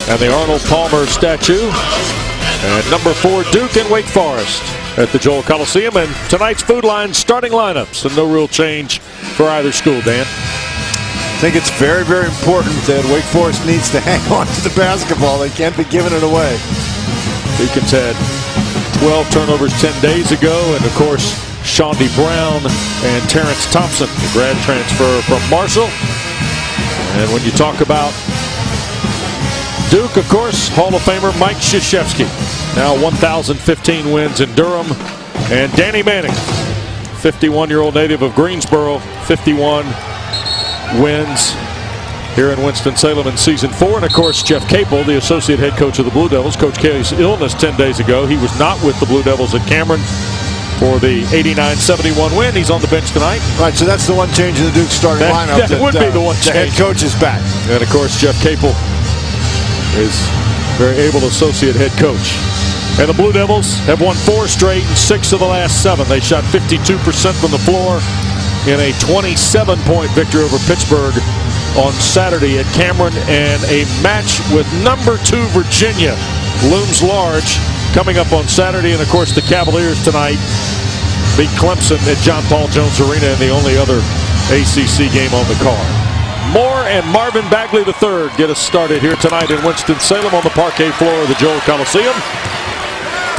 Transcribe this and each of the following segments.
and the Arnold Palmer statue. And number 4, Duke and Wake Forest at the Joel Coliseum. And tonight's Food Line starting lineups, and no real change for either school, Dan. I think it's very, very important that Wake Forest needs to hang on to the basketball. They can't be giving it away. Deacons had 12 turnovers 10 days ago, and of course, Shawnee Brown and Terrence Thompson, the grad transfer from Marshall. And when you talk about Duke, of course, Hall of Famer Mike Krzyzewski, now 1,015 wins in Durham. And Danny Manning, 51-year-old native of Greensboro, 51 wins here in Winston-Salem in season 4. And of course, Jeff Capel, the associate head coach of the Blue Devils. Coach Kelly's illness 10 days ago. He was not with the Blue Devils at Cameron for the 89-71 win. He's on the bench tonight. Right, so that's the one change in the Duke starting lineup. That would be the one change. The head coach is back. And of course, Jeff Capel is very able associate head coach. And the Blue Devils have won 4 straight and 6 of the last 7. They shot 52% from the floor in a 27-point victory over Pittsburgh on Saturday at Cameron. And a match with number 2 Virginia looms large coming up on Saturday. And of course, the Cavaliers tonight beat Clemson at John Paul Jones Arena in the only other ACC game on the card. Moore and Marvin Bagley III get us started here tonight in Winston-Salem on the parquet floor of the Joel Coliseum.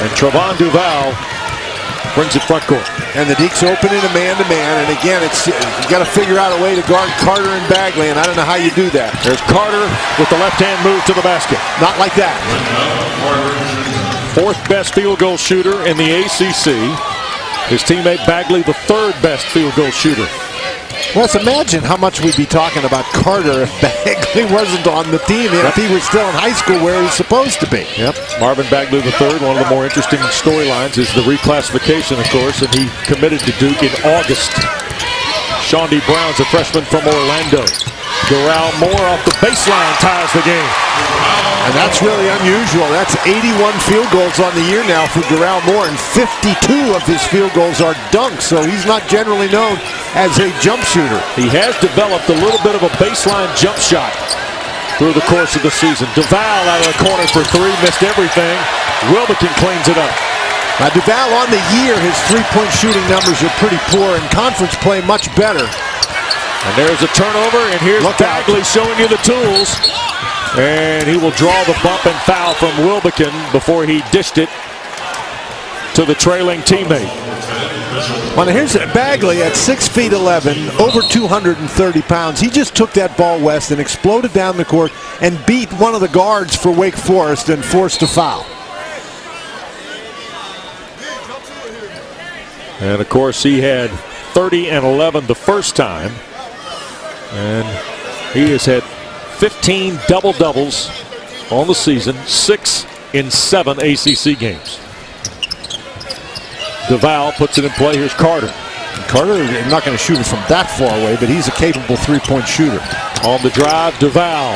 And Trevon Duval brings it front court. And the Deeks open in a man-to-man. And again, you got to figure out a way to guard Carter and Bagley, and I don't know how you do that. There's Carter with the left-hand move to the basket. Not like that. 4th best field goal shooter in the ACC. His teammate Bagley, the 3rd best field goal shooter. Well, let's imagine how much we'd be talking about Carter if Bagley wasn't on the team, if he was still in high school where he's supposed to be. Yep. Marvin Bagley III, one of the more interesting storylines is the reclassification, of course, and he committed to Duke in August. Shawnee Brown's a freshman from Orlando. Doral Moore off the baseline ties the game. And that's really unusual. That's 81 field goals on the year now for Doral Moore, and 52 of his field goals are dunks, so he's not generally known as a jump shooter. He has developed a little bit of a baseline jump shot through the course of the season. Duval out of the corner for 3, missed everything. Wilbekin cleans it up. Now Duval on the year, his 3-point shooting numbers are pretty poor. In conference play, much better. And there's a turnover, and here's Bagley showing you the tools. And he will draw the bump and foul from Wilbekin before he dished it to the trailing teammate. Well, here's Bagley at 6'11", over 230 pounds. He just took that ball west and exploded down the court and beat one of the guards for Wake Forest and forced a foul. And of course, he had 30 and 11 the first time. And he has had 15 double-doubles on the season, 6 in 7 ACC games. Duval puts it in play. Here's Carter. Carter is not going to shoot it from that far away, but he's a capable 3-point shooter. On the drive, Duval.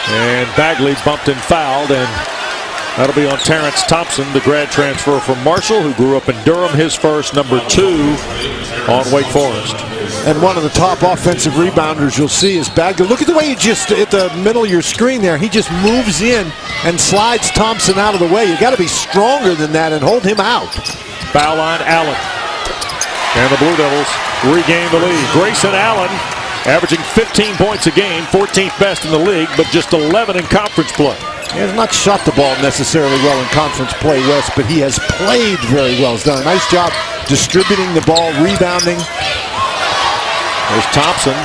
And Bagley bumped and fouled, and that'll be on Terrence Thompson, the grad transfer from Marshall, who grew up in Durham. His first, number 2 on Wake Forest. And one of the top offensive rebounders you'll see is Bagley. Look at the way he just, at the middle of your screen there, he just moves in and slides Thompson out of the way. You got to be stronger than that and hold him out. Foul line, Allen. And the Blue Devils regain the lead. Grayson Allen averaging 15 points a game, 14th best in the league, but just 11 in conference play. He has not shot the ball necessarily well in conference play, West, but he has played very well. He's done a nice job distributing the ball, rebounding. There's Thompson.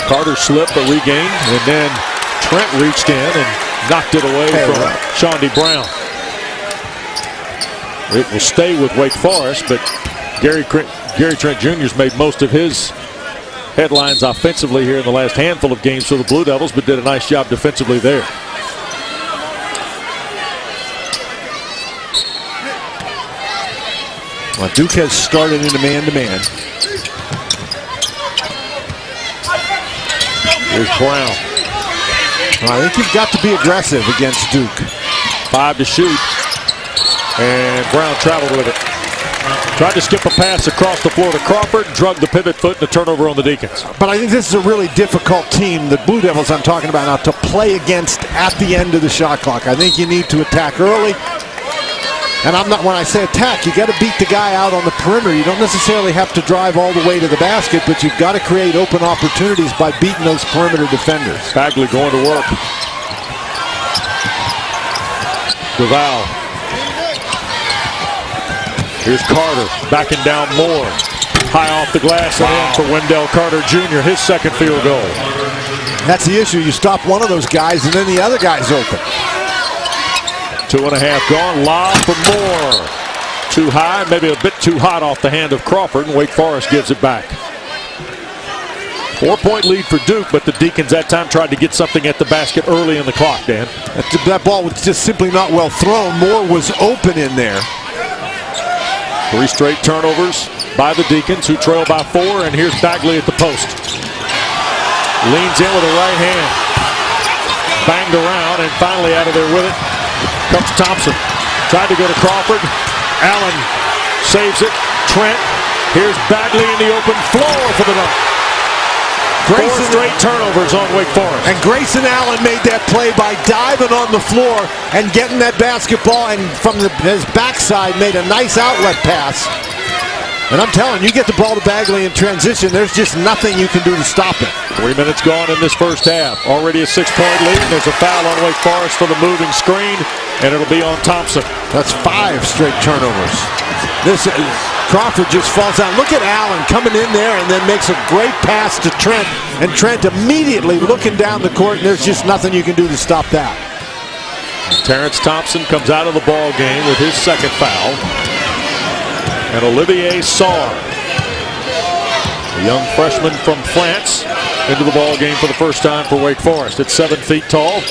Carter slipped but regained, and then Trent reached in and knocked it away from Shawnee Brown. It will stay with Wake Forest, but Gary Trent Jr. has made most of his headlines offensively here in the last handful of games for the Blue Devils, but did a nice job defensively there. Well, Duke has started in a man-to-man. Here's Brown. Well, I think you've got to be aggressive against Duke. 5 to shoot. And Brown traveled with it. Tried to skip a pass across the floor to Crawford, drug the pivot foot, and a turnover on the Deacons. But I think this is a really difficult team, the Blue Devils I'm talking about now, to play against at the end of the shot clock. I think you need to attack early. And I'm not, when I say attack, you got to beat the guy out on the perimeter. You don't necessarily have to drive all the way to the basket, but you've got to create open opportunities by beating those perimeter defenders. Bagley going to work. Duval. Here's Carter backing down Moore. High off the glass and in for Wendell Carter Jr., his second field goal. That's the issue. You stop one of those guys and then the other guy's open. 2.5 gone. Lob for Moore. Too high, maybe a bit too hot off the hand of Crawford, and Wake Forest gives it back. 4-point lead for Duke, but the Deacons that time tried to get something at the basket early in the clock, Dan. That ball was just simply not well thrown. Moore was open in there. 3 straight turnovers by the Deacons, who trail by 4, and here's Bagley at the post. Leans in with a right hand. Banged around, and finally out of there with it comes Thompson. Tried to go to Crawford. Allen saves it. Trent. Here's Bagley in the open floor for the dunk. 4 straight turnovers on Wake Forest. And Grayson Allen made that play by diving on the floor and getting that basketball, and from his backside made a nice outlet pass. And I'm telling you, get the ball to Bagley in transition, there's just nothing you can do to stop it. 3 minutes gone in this first half. Already a 6-point lead. There's a foul on Wake Forest for the moving screen, and it'll be on Thompson. That's 5 straight turnovers. Crawford just falls down. Look at Allen coming in there and then makes a great pass to Trent. And Trent immediately looking down the court, and there's just nothing you can do to stop that. Terrence Thompson comes out of the ball game with his second foul. And Olivier Sarr, a young freshman from France, into the ball game for the first time for Wake Forest. At 7 feet tall.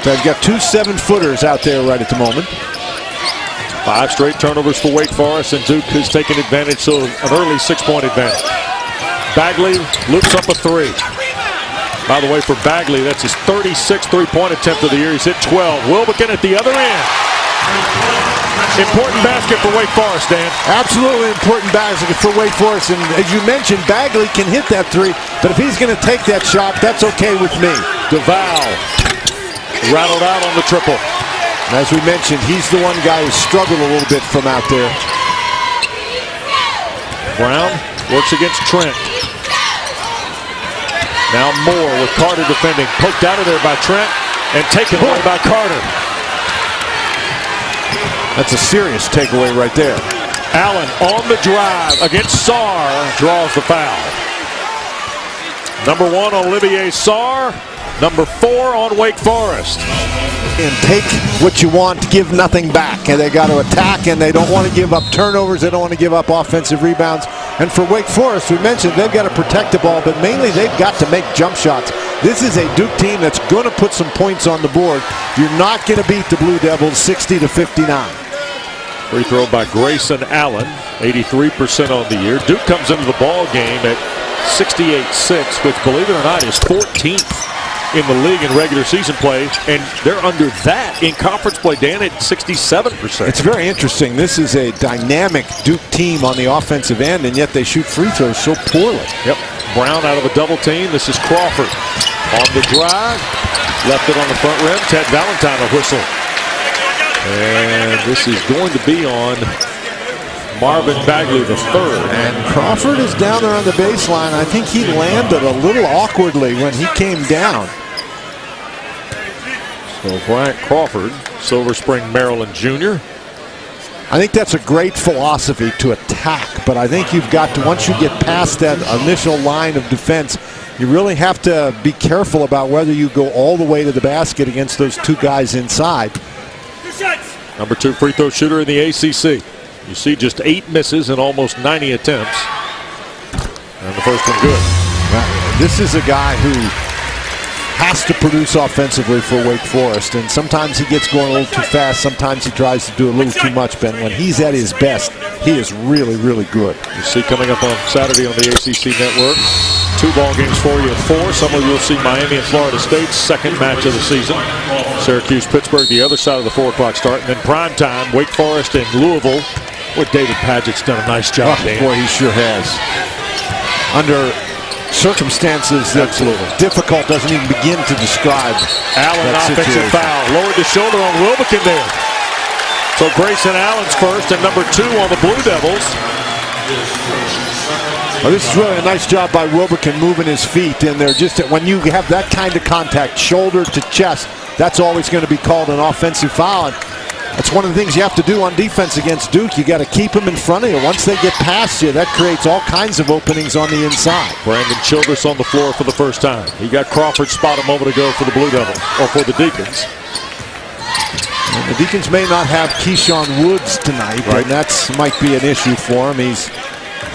They've got 2 7-footers out there right at the moment. 5 straight turnovers for Wake Forest, and Duke has taken advantage, so an early 6-point advantage. Bagley loops up a 3. By the way, for Bagley, that's his 36th three-point attempt of the year. He's hit 12. Wilbekin at the other end. Important basket for Wake Forest, Dan. Absolutely important basket for Wake Forest. And as you mentioned, Bagley can hit that 3, but if he's going to take that shot, that's okay with me. Duval rattled out on the triple. And as we mentioned, he's the one guy who struggled a little bit from out there. Brown works against Trent. Now Moore with Carter defending. Poked out of there by Trent and taken away by Carter. That's a serious takeaway right there. Allen on the drive against Sarr, draws the foul. Number 1 on Olivier Sarr. Number 4 on Wake Forest. And take what you want, give nothing back. And they got to attack, and they don't want to give up turnovers. They don't want to give up offensive rebounds. And for Wake Forest, we mentioned they've got to protect the ball, but mainly they've got to make jump shots. This is a Duke team that's going to put some points on the board. You're not going to beat the Blue Devils 60-59. Free throw by Grayson Allen, 83% on the year. Duke comes into the ball game at 68-6, which, believe it or not, is 14th in the league in regular season play, and they're under that in conference play, Dan, at 67%. It's very interesting. This is a dynamic Duke team on the offensive end, and yet they shoot free throws so poorly. Yep. Brown out of a double team. This is Crawford on the drive. Left it on the front rim. Ted Valentine a whistle. And this is going to be on Marvin Bagley III. And Crawford is down there on the baseline. I think he landed a little awkwardly when he came down. So Bryant Crawford, Silver Spring, Maryland Jr. I think that's a great philosophy to attack, but I think you've got to, once you get past that initial line of defense, you really have to be careful about whether you go all the way to the basket against those 2 guys inside. Number 2 free throw shooter in the ACC. You see just 8 misses and almost 90 attempts. And the first one good. This is a guy who has to produce offensively for Wake Forest, and sometimes he gets going a little too fast. Sometimes he tries to do a little too much, Ben. When he's at his best, he is really, really good. You see coming up on Saturday on the ACC Network, 2 ball games for you at 4. Some of you will see Miami and Florida State's second match of the season. Syracuse, Pittsburgh, the other side of the 4 o'clock start. And then prime time, Wake Forest and Louisville Well, David Padgett's done a nice job, Dan. Boy, he sure has. Under circumstances that's difficult, doesn't even begin to describe. Allen, offensive foul. Lowered the shoulder on Wilbekin there. So Grayson Allen's first and number 2 on the Blue Devils. Well, this is really a nice job by Wilbekin moving his feet in there. Just when you have that kind of contact, shoulder to chest, that's always going to be called an offensive foul. And that's one of the things you have to do on defense against Duke. You got to keep them in front of you. Once they get past you, that creates all kinds of openings on the inside. Brandon Childress on the floor for the first time. He got Crawford's spot a moment ago for the Blue Devils, or for the Deacons. And the Deacons may not have Keyshawn Woods tonight, right? And that might be an issue for him. He's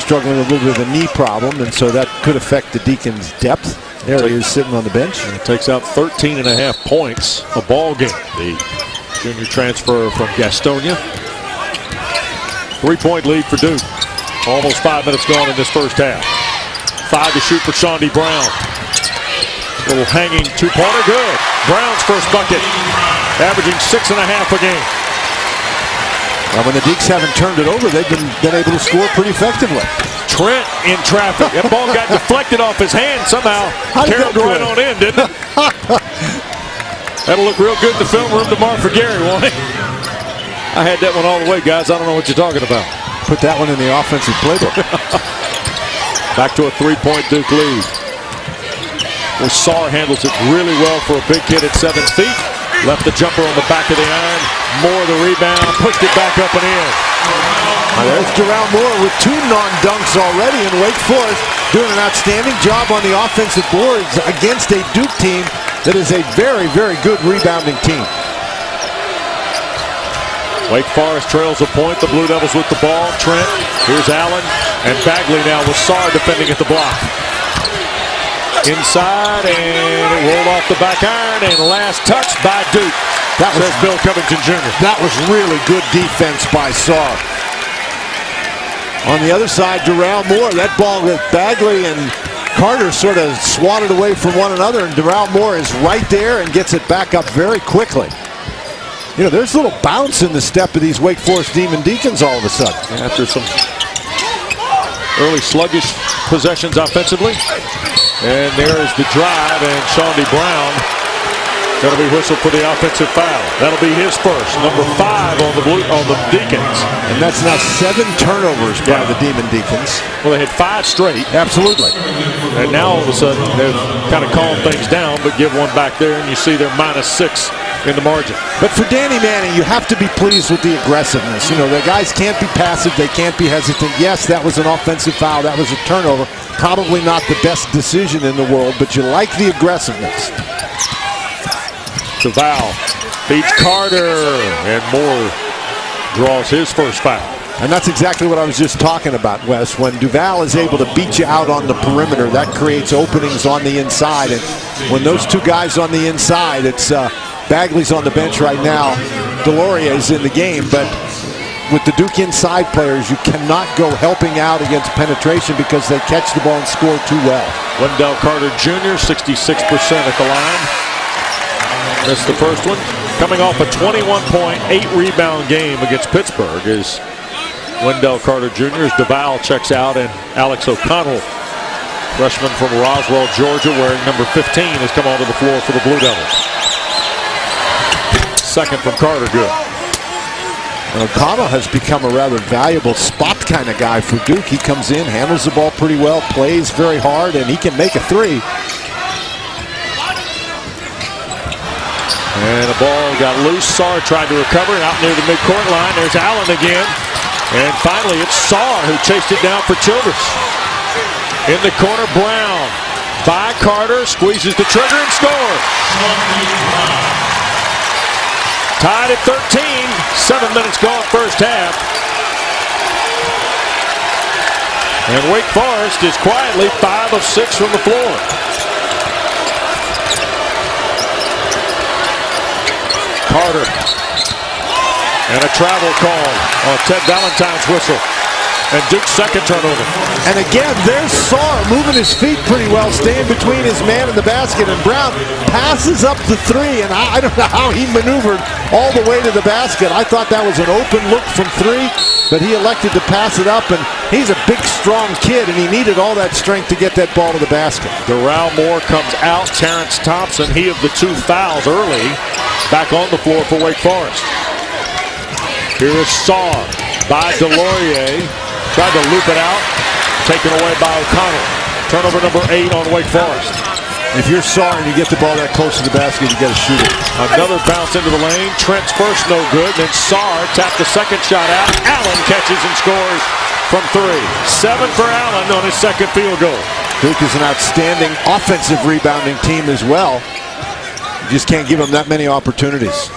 struggling with a little bit of a knee problem, and so that could affect the Deacons' depth. There he is sitting on the bench. It takes out 13.5 points a ball game. The junior transfer from Gastonia. 3-point lead for Duke. Almost 5 minutes gone in this first half. 5 to shoot for Shawnee Brown. Little hanging two-pointer, good. Brown's first bucket, averaging 6.5 a game. Well, when the Deeks haven't turned it over, they've been able to score pretty effectively. Trent in traffic. That ball got deflected off his hand somehow. Carried right on in, didn't it? That'll look real good in the film room tomorrow for Gary, won't it? I had that one all the way, guys. I don't know what you're talking about. Put that one in the offensive playbook. Back to a 3-point Duke lead. Well, Sarr handles it really well for a big kid at 7 feet. Left the jumper on the back of the iron. Moore the rebound, pushed it back up and in. There's Darrell Moore with 2 non-dunks already, and Wake Forest doing an outstanding job on the offensive boards against a Duke team that is a very, very good rebounding team. Wake Forest trails a point. The Blue Devils with the ball. Trent, here's Allen, and Bagley now with Sarr defending at the block. Inside, and it rolled off the back iron, and last touch by Duke. That says Bill Covington Jr. That was really good defense by Sarr. On the other side, Darrell Moore, that ball with Bagley and Carter sort of swatted away from one another, and Darrell Moore is right there and gets it back up very quickly. You know, there's a little bounce in the step of these Wake Forest Demon Deacons all of a sudden. After some early sluggish possessions offensively. And there is the drive, and Shawnee Brown going to be whistled for the offensive foul. That'll be his first, number 5 on the Deacons. And that's now 7 turnovers by the Demon Deacons. Well, they had 5 straight. Absolutely. And now all of a sudden they've kind of calmed things down, but give one back there, and you see they're -6 in the margin. But for Danny Manning, you have to be pleased with the aggressiveness. You know, the guys can't be passive. They can't be hesitant. Yes, that was an offensive foul. That was a turnover. Probably not the best decision in the world, but you like the aggressiveness. Duval beats Carter, and Moore draws his first foul. And that's exactly what I was just talking about, Wes. When Duval is able to beat you out on the perimeter, that creates openings on the inside. And when those 2 guys on the inside, it's Bagley's on the bench right now. Deloria is in the game, but with the Duke inside players, you cannot go helping out against penetration because they catch the ball and score too well. Wendell Carter Jr., 66% at the line. Missed the first one. Coming off a 21-point, 8-rebound game against Pittsburgh is Wendell Carter Jr. as Duval checks out, and Alex O'Connell, freshman from Roswell, Georgia, wearing number 15, has come onto the floor for the Blue Devils. Second from Carter, good. And O'Connell has become a rather valuable spot kind of guy for Duke. He comes in, handles the ball pretty well, plays very hard, and he can make a 3. And the ball got loose. Sarr tried to recover, and out near the midcourt line, there's Allen again. And finally, it's Sarr who chased it down for Childress. In the corner, Brown by Carter, squeezes the trigger and scores. Tied at 13, 7 minutes gone first half. And Wake Forest is quietly 5 of 6 from the floor. Carter. And a travel call on Ted Valentine's whistle. And Duke's second turnover. And again, there's Sarr moving his feet pretty well, staying between his man and the basket. And Brown passes up the three, and I don't know how he maneuvered all the way to the basket. I thought that was an open look from three, but he elected to pass it up. And he's a big, strong kid, and he needed all that strength to get that ball to the basket. Doral Moore comes out. Terrence Thompson, he of the two fouls early, back on the floor for Wake Forest. Here is Sarr by Delorier. Tried to loop it out. Taken away by O'Connell. Turnover number 8 on Wake Forest. If you're Sarr and you get the ball that close to the basket, you got to shoot it. Another bounce into the lane. Trent's first no good. Then Sarr tapped the second shot out. Allen catches and scores from 3. 7 for Allen on his second field goal. Duke is an outstanding offensive rebounding team as well. You just can't give them that many opportunities.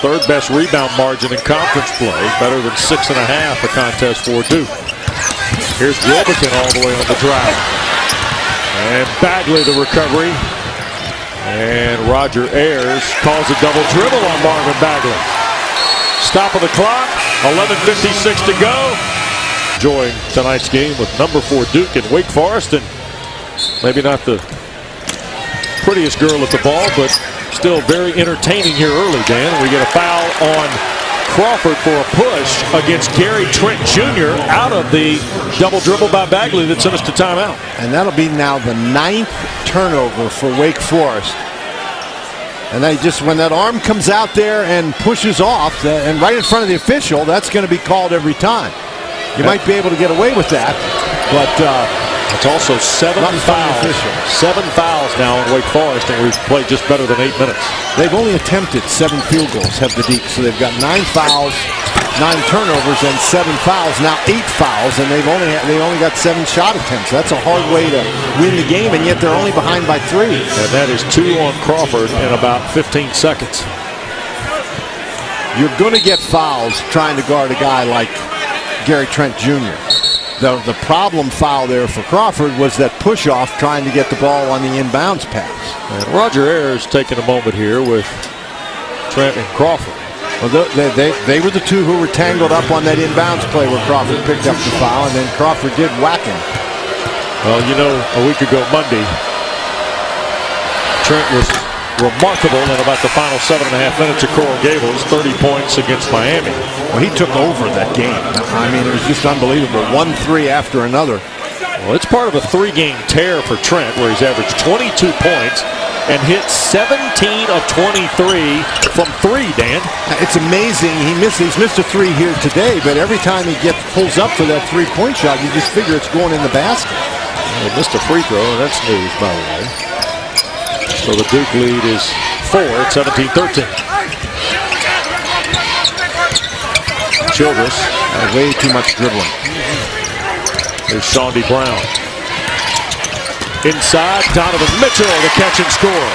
Third best rebound margin in conference play. Better than 6.5 a contest for Duke. Here's Wilberton all the way on the drive. And Bagley the recovery. And Roger Ayers calls a double dribble on Marvin Bagley. Stop of the clock. 11:56 to go. Enjoying tonight's game with number 4 Duke and Wake Forest. And maybe not the prettiest girl at the ball, but still very entertaining here early, Dan. We get a foul on Crawford for a push against Gary Trent Jr. out of the double dribble by Bagley that sent us to timeout. And that'll be now the 9th turnover for Wake Forest. And they just, when that arm comes out there and pushes off, and right in front of the official, that's going to be called every time. You might be able to get away with that, but it's also 7 fouls. 7 fouls now in Wake Forest, and we've played just better than 8 minutes. They've only attempted 7 field goals, have the Deeks. So they've got 9 fouls, 9 turnovers, and 7 fouls. Now 8 fouls, and they only got 7 shot attempts. That's a hard way to win the game, and yet they're only behind by 3. And that is 2 on Crawford in about 15 seconds. You're going to get fouls trying to guard a guy like Gary Trent Jr. The problem foul there for Crawford was that push-off trying to get the ball on the inbounds pass. And Roger Ayers taking a moment here with Trent and Crawford. Well, they were the two who were tangled up on that inbounds play where Crawford picked up the foul, and then Crawford did whack him. Well, you know, a week ago Monday, Trent was remarkable in about the final 7.5 minutes of Coral Gables, 30 points against Miami. Well, he took over that game. I mean, it was just unbelievable. 1-3 after another. Well, it's part of a 3-game tear for Trent, where he's averaged 22 points and hit 17 of 23 from 3, Dan. It's amazing. He's missed a 3 here today, but every time he pulls up for that 3-point shot, you just figure it's going in the basket. Well, he missed a free throw, and that's news, by the way. So the Duke lead is 4 at 17-13. Childress. Way too much dribbling. There's Shawnee Brown. Inside, Donovan Mitchell, the catch and score.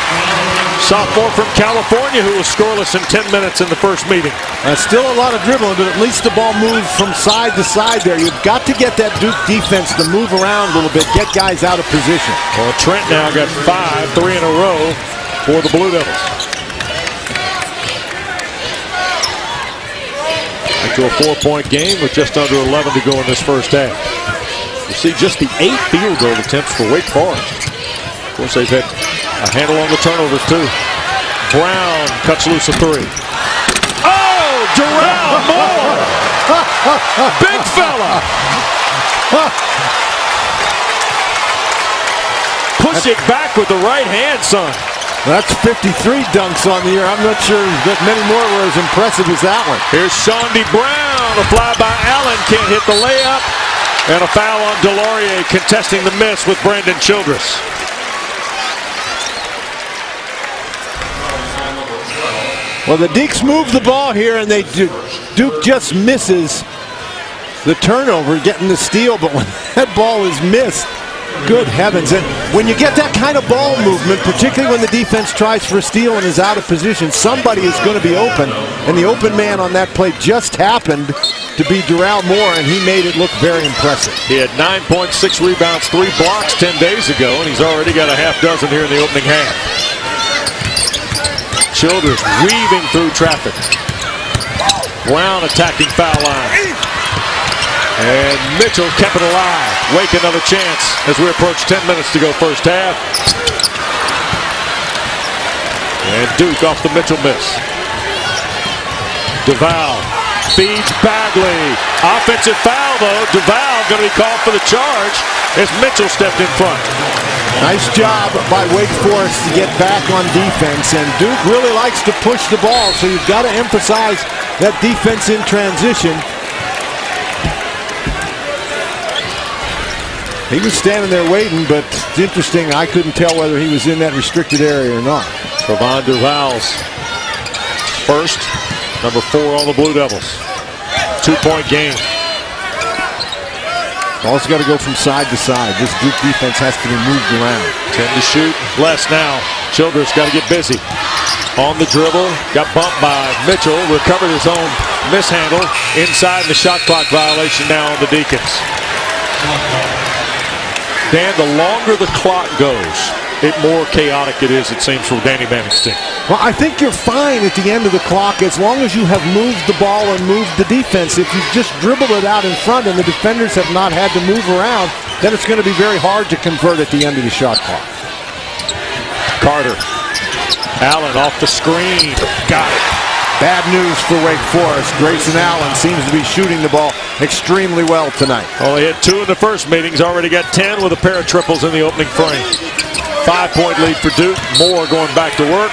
Sophomore from California who was scoreless in 10 minutes in the first meeting. Still a lot of dribbling, but at least the ball moved from side to side there. You've got to get that Duke defense to move around a little bit, get guys out of position. Well, Trent now got 3 in a row for the Blue Devils. Back to a 4-point game with just under 11 to go in this first half. You see just the 8 field goal attempts for Wake Forest. Of course, they've had a handle on the turnovers, too. Brown cuts loose a 3. Oh, Doral Moore! Big fella! Push it back with the right hand, son. That's 53 dunks on the year. I'm not sure that many more were as impressive as that one. Here's Shawnee Brown. A fly by Allen. Can't hit the layup. And a foul on Delorier contesting the miss with Brandon Childress. Well, the Deeks move the ball here, and Duke just misses the turnover, getting the steal. But when that ball is missed, good heavens. And when you get that kind of ball movement, particularly when the defense tries for a steal and is out of position, somebody is going to be open. And the open man on that play just happened to be Doral Moore, and he made it look very impressive. He had 9.6 rebounds, 3 blocks 10 days ago, and he's already got a half dozen here in the opening half. Childress weaving through traffic. Brown attacking foul line. And Mitchell kept it alive. Wake another chance as we approach 10 minutes to go first half. And Duke off the Mitchell miss. Duval feeds Bagley. Offensive foul though. Duval going to be called for the charge as Mitchell stepped in front. Nice job by Wake Forest to get back on defense, and Duke really likes to push the ball, so you've got to emphasize that defense in transition. He was standing there waiting, but it's interesting, I couldn't tell whether he was in that restricted area or not. Trevon Duval's first, number 4 on the Blue Devils. 2-point game. Ball's got to go from side to side. This Duke defense has to be moved around. 10 to shoot, less now. Childress got to get busy. On the dribble, got bumped by Mitchell, recovered his own mishandle. Inside the shot clock violation now on the Deacons. Dan, the longer the clock goes, the more chaotic it is, it seems, for Danny Manning's team. Well, I think you're fine at the end of the clock as long as you have moved the ball and moved the defense. If you've just dribbled it out in front and the defenders have not had to move around, then it's going to be very hard to convert at the end of the shot clock. Carter. Allen off the screen. Got it. Bad news for Wake Forest. Grayson Allen seems to be shooting the ball extremely well tonight. Only hit 2 in the first meetings. Already got 10 with a pair of triples in the opening frame. 5-point lead for Duke. Moore going back to work.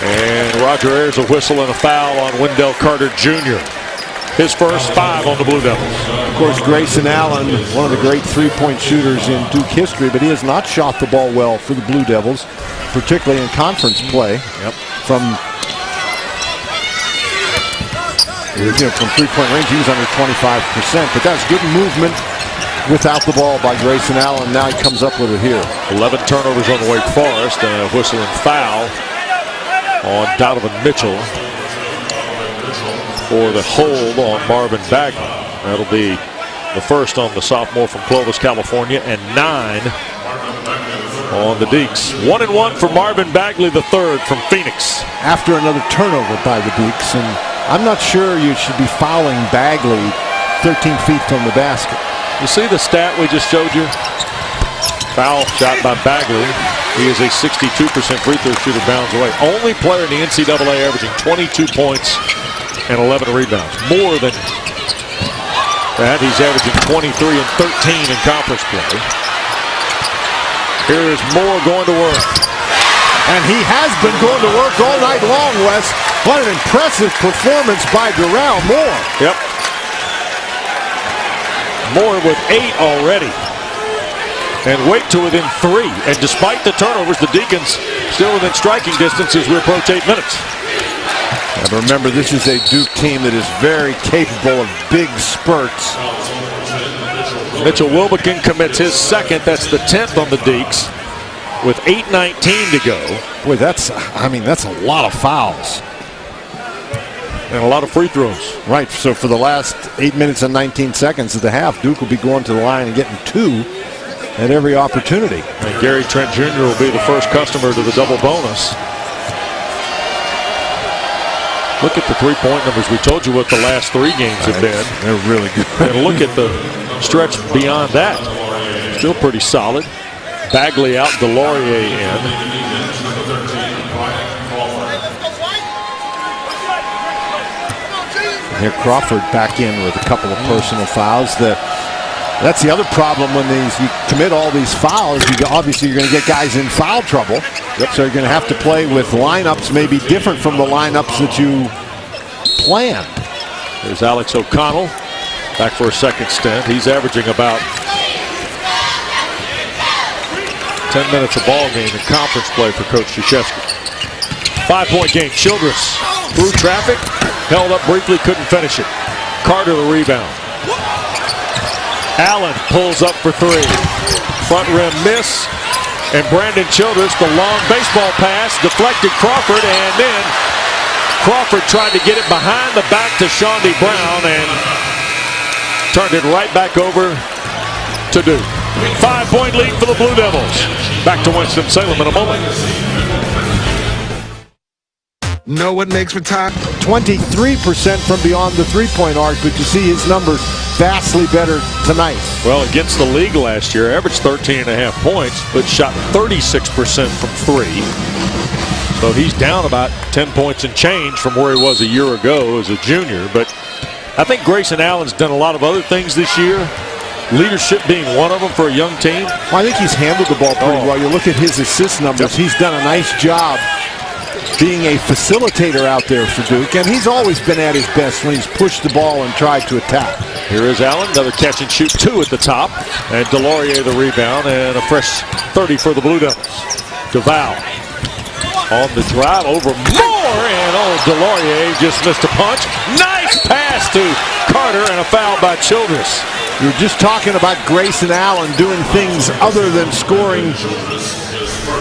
And Roger Ayers a whistle and a foul on Wendell Carter Jr. His first 5 on the Blue Devils. Of course, Grayson Allen, one of the great three-point shooters in Duke history, but he has not shot the ball well for the Blue Devils, particularly in conference play. From three-point range, he was under 25%, but that's good movement without the ball by Grayson Allen. Now he comes up with it here. 11 turnovers on Wake Forest and a whistle and foul on Donovan Mitchell for the hold on Marvin Bagley. That'll be the first on the sophomore from Clovis, California, and 9 on the Deeks. 1-1 for Marvin Bagley III from Phoenix. After another turnover by the Deeks, and I'm not sure you should be fouling Bagley 13 feet from the basket. You see the stat we just showed you? Foul shot by Bagley. He is a 62% free throw shooter, bounds away. Only player in the NCAA averaging 22 points and 11 rebounds. More than that, he's averaging 23 and 13 in conference play. Here is Moore going to work. And he has been going to work all night long, Wes. What an impressive performance by Darrell Moore. Yep. Moore with 8 already. And Wake to within 3. And despite the turnovers, the Deacons still within striking distance as we approach 8 minutes. And remember, this is a Duke team that is very capable of big spurts. Mitchell Wilbekin commits his second. That's the 10th on the Deeks with 8:19 to go. Boy, that's a lot of fouls. And a lot of free throws. Right, so for the last 8 minutes and 19 seconds of the half, Duke will be going to the line and getting 2 at every opportunity. And Gary Trent Jr. will be the first customer to the double bonus. Look at the three-point numbers. We told you what the last 3 games have been. They're really good. And look at the stretch beyond that. Still pretty solid. Bagley out, Delorier in. Here Crawford back in with a couple of personal fouls. That's the other problem when you commit all these fouls. Obviously, you're going to get guys in foul trouble. So you're going to have to play with lineups maybe different from the lineups that you planned. There's Alex O'Connell back for a second stint. He's averaging about 10 minutes a ball game in conference play for Coach Krzyzewski. 5-point game. Childress through traffic, held up briefly, couldn't finish it. Carter the rebound. Allen pulls up for 3. Front rim miss. And Brandon Childress, the long baseball pass, deflected Crawford, and then Crawford tried to get it behind the back to Shawnee Brown and turned it right back over to Duke. 5-point lead for the Blue Devils. Back to Winston-Salem in a moment. know what makes me tired? 23% from beyond the three-point arc, but you see his numbers vastly better tonight. Well, against the league last year, averaged 13.5 points, but shot 36% from three. So he's down about 10 points and change from where he was a year ago as a junior. But I think Grayson Allen's done a lot of other things this year, leadership being one of them for a young team. Well, I think he's handled the ball pretty well. You look at his assist numbers, he's done a nice job being a facilitator out there for Duke, and he's always been at his best when he's pushed the ball and tried to attack. Here is Allen, another catch and shoot, 2 at the top, and Delorier the rebound, and a fresh 30 for the Blue Devils. DeVal on the drive over Moore, and Delorier just missed a punch. Nice pass to Carter, and a foul by Childress. You're just talking about Grayson Allen doing things other than scoring.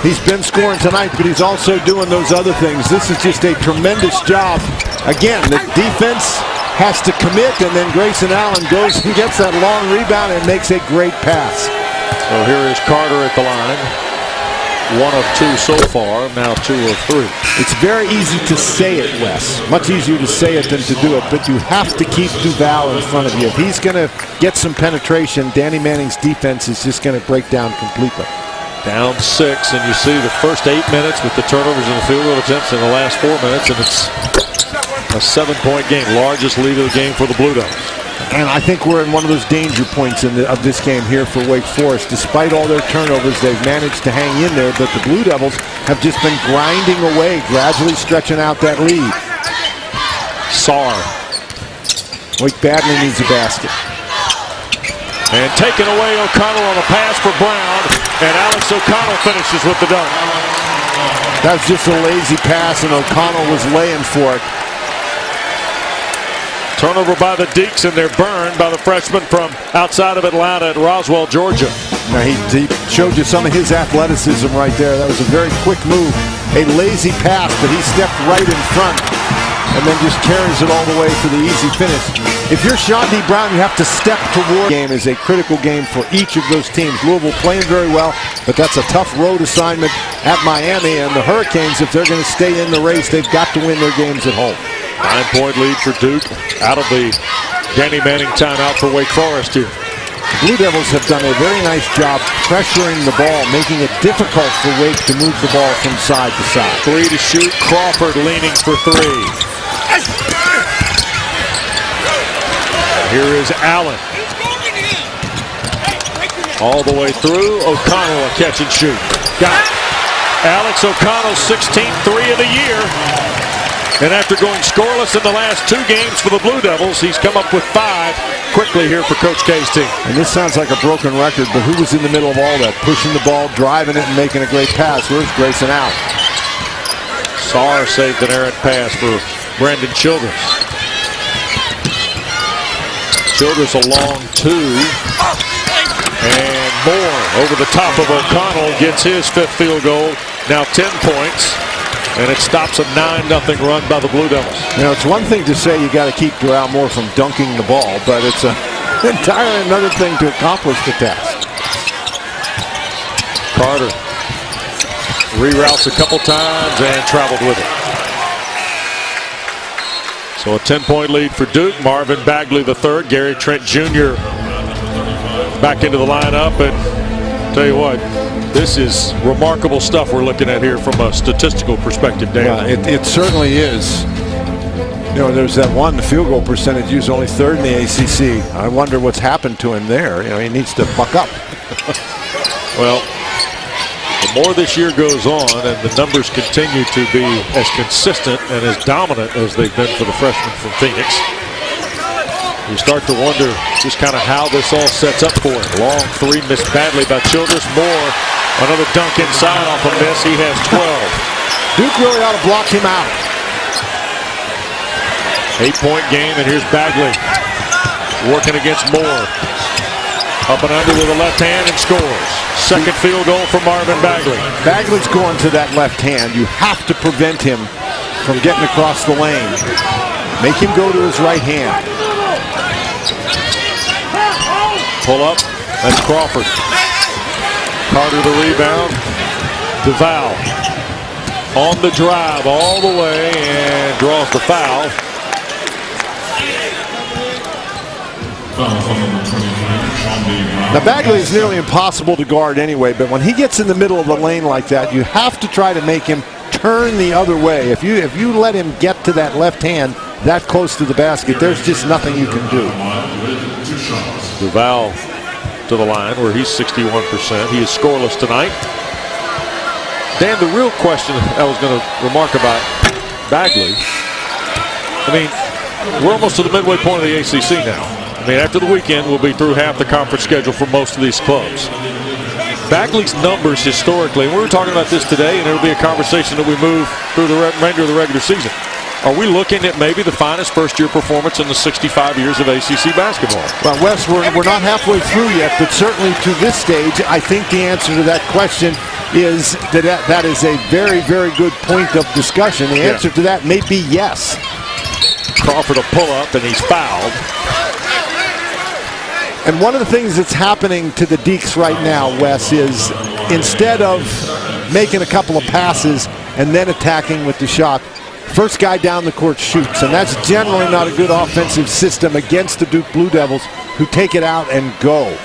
He's been scoring tonight, but he's also doing those other things. This is just a tremendous job. Again, the defense has to commit, and then Grayson Allen goes and gets that long rebound and makes a great pass. So here is Carter at the line. 1 of 2 so far, now 2 of 3. It's very easy to say it, Wes. Much easier to say it than to do it, but you have to keep Duval in front of you. If he's going to get some penetration, Danny Manning's defense is just going to break down completely. Down 6, and you see the first 8 minutes with the turnovers and the field goal attempts in the last 4 minutes, and it's a 7-point game, largest lead of the game for the Blue Devils. And I think we're in one of those danger points of this game here for Wake Forest. Despite all their turnovers, they've managed to hang in there, but the Blue Devils have just been grinding away, gradually stretching out that lead. Sarr. Wake badly needs a basket. And taken away O'Connell on a pass for Brown, and Alex O'Connell finishes with the dunk. That was just a lazy pass, and O'Connell was laying for it. Turnover by the Deeks, and they're burned by the freshman from outside of Atlanta at Roswell, Georgia. Now he showed you some of his athleticism right there. That was a very quick move. A lazy pass, but he stepped right in front and then just carries it all the way for the easy finish. If you're Sean D. Brown, you have to step toward. Game is a critical game for each of those teams. Louisville playing very well, but that's a tough road assignment at Miami, and the Hurricanes, if they're going to stay in the race, they've got to win their games at home. 9-point lead for Duke out of the Danny Manning timeout for Wake Forest here. Blue Devils have done a very nice job pressuring the ball, making it difficult for Wake to move the ball from side to side. 3 to shoot. Crawford leaning for 3. Here is Allen. All the way through. O'Connell a catch and shoot. Got it. Alex O'Connell's 16th 3 of the year. And after going scoreless in the last 2 games for the Blue Devils, he's come up with 5 quickly here for Coach K's team. And this sounds like a broken record, but who was in the middle of all that? Pushing the ball, driving it, and making a great pass. Where's Grayson out? Sarr saved an errant pass for Brandon Childress. Childress a long 2. And Moore over the top of O'Connell gets his 5th field goal. Now 10 points. And it stops a 9-0 run by the Blue Devils. You know, it's one thing to say you got to keep Durrell Moore from dunking the ball, but it's entirely another thing to accomplish the task. Carter reroutes a couple times and traveled with it. So a 10-point lead for Duke. Marvin Bagley III, Gary Trent Jr. back into the lineup, and tell you what, this is remarkable stuff we're looking at here from a statistical perspective, Dan. Yeah, it certainly is. You know, there's that one field goal percentage. He was only 3rd in the ACC. I wonder what's happened to him there. You know, he needs to buck up. Well, the more this year goes on and the numbers continue to be as consistent and as dominant as they've been for the freshman from Phoenix, you start to wonder just kind of how this all sets up for him. Long 3 missed badly by Childress. Moore, another dunk inside off a miss. He has 12. Duke really ought to block him out. 8-point game, and here's Bagley working against Moore. Up and under with a left hand and scores. Second field goal for Marvin Bagley. Bagley's going to that left hand. You have to prevent him from getting across the lane. Make him go to his right hand. Pull up, that's Crawford. Carter the rebound. DeVal. on the drive all the way and draws the foul. Now Bagley is nearly impossible to guard anyway, but when he gets in the middle of the lane like that, you have to try to make him turn the other way. If you let him get to that left hand that close to the basket, there's just nothing you can do. Duval to the line where he's 61%. He is scoreless tonight. Dan, the real question I was going to remark about Bagley, I mean, we're almost to the midway point of the ACC now. I mean, after the weekend, we'll be through half the conference schedule for most of these clubs. Bagley's numbers historically, and we were talking about this today, and it'll be a conversation that we move through the remainder of the regular season. Are we looking at maybe the finest first-year performance in the 65 years of ACC basketball? Well, Wes, we're not halfway through yet, but certainly to this stage, I think the answer to that question is that is a very, very good point of discussion. The answer to that may be yes. Crawford will pull up, and he's fouled. And one of the things that's happening to the Deeks right now, Wes, is instead of making a couple of passes and then attacking with the shot, first guy down the court shoots. And that's generally not a good offensive system against the Duke Blue Devils, who take it out and go.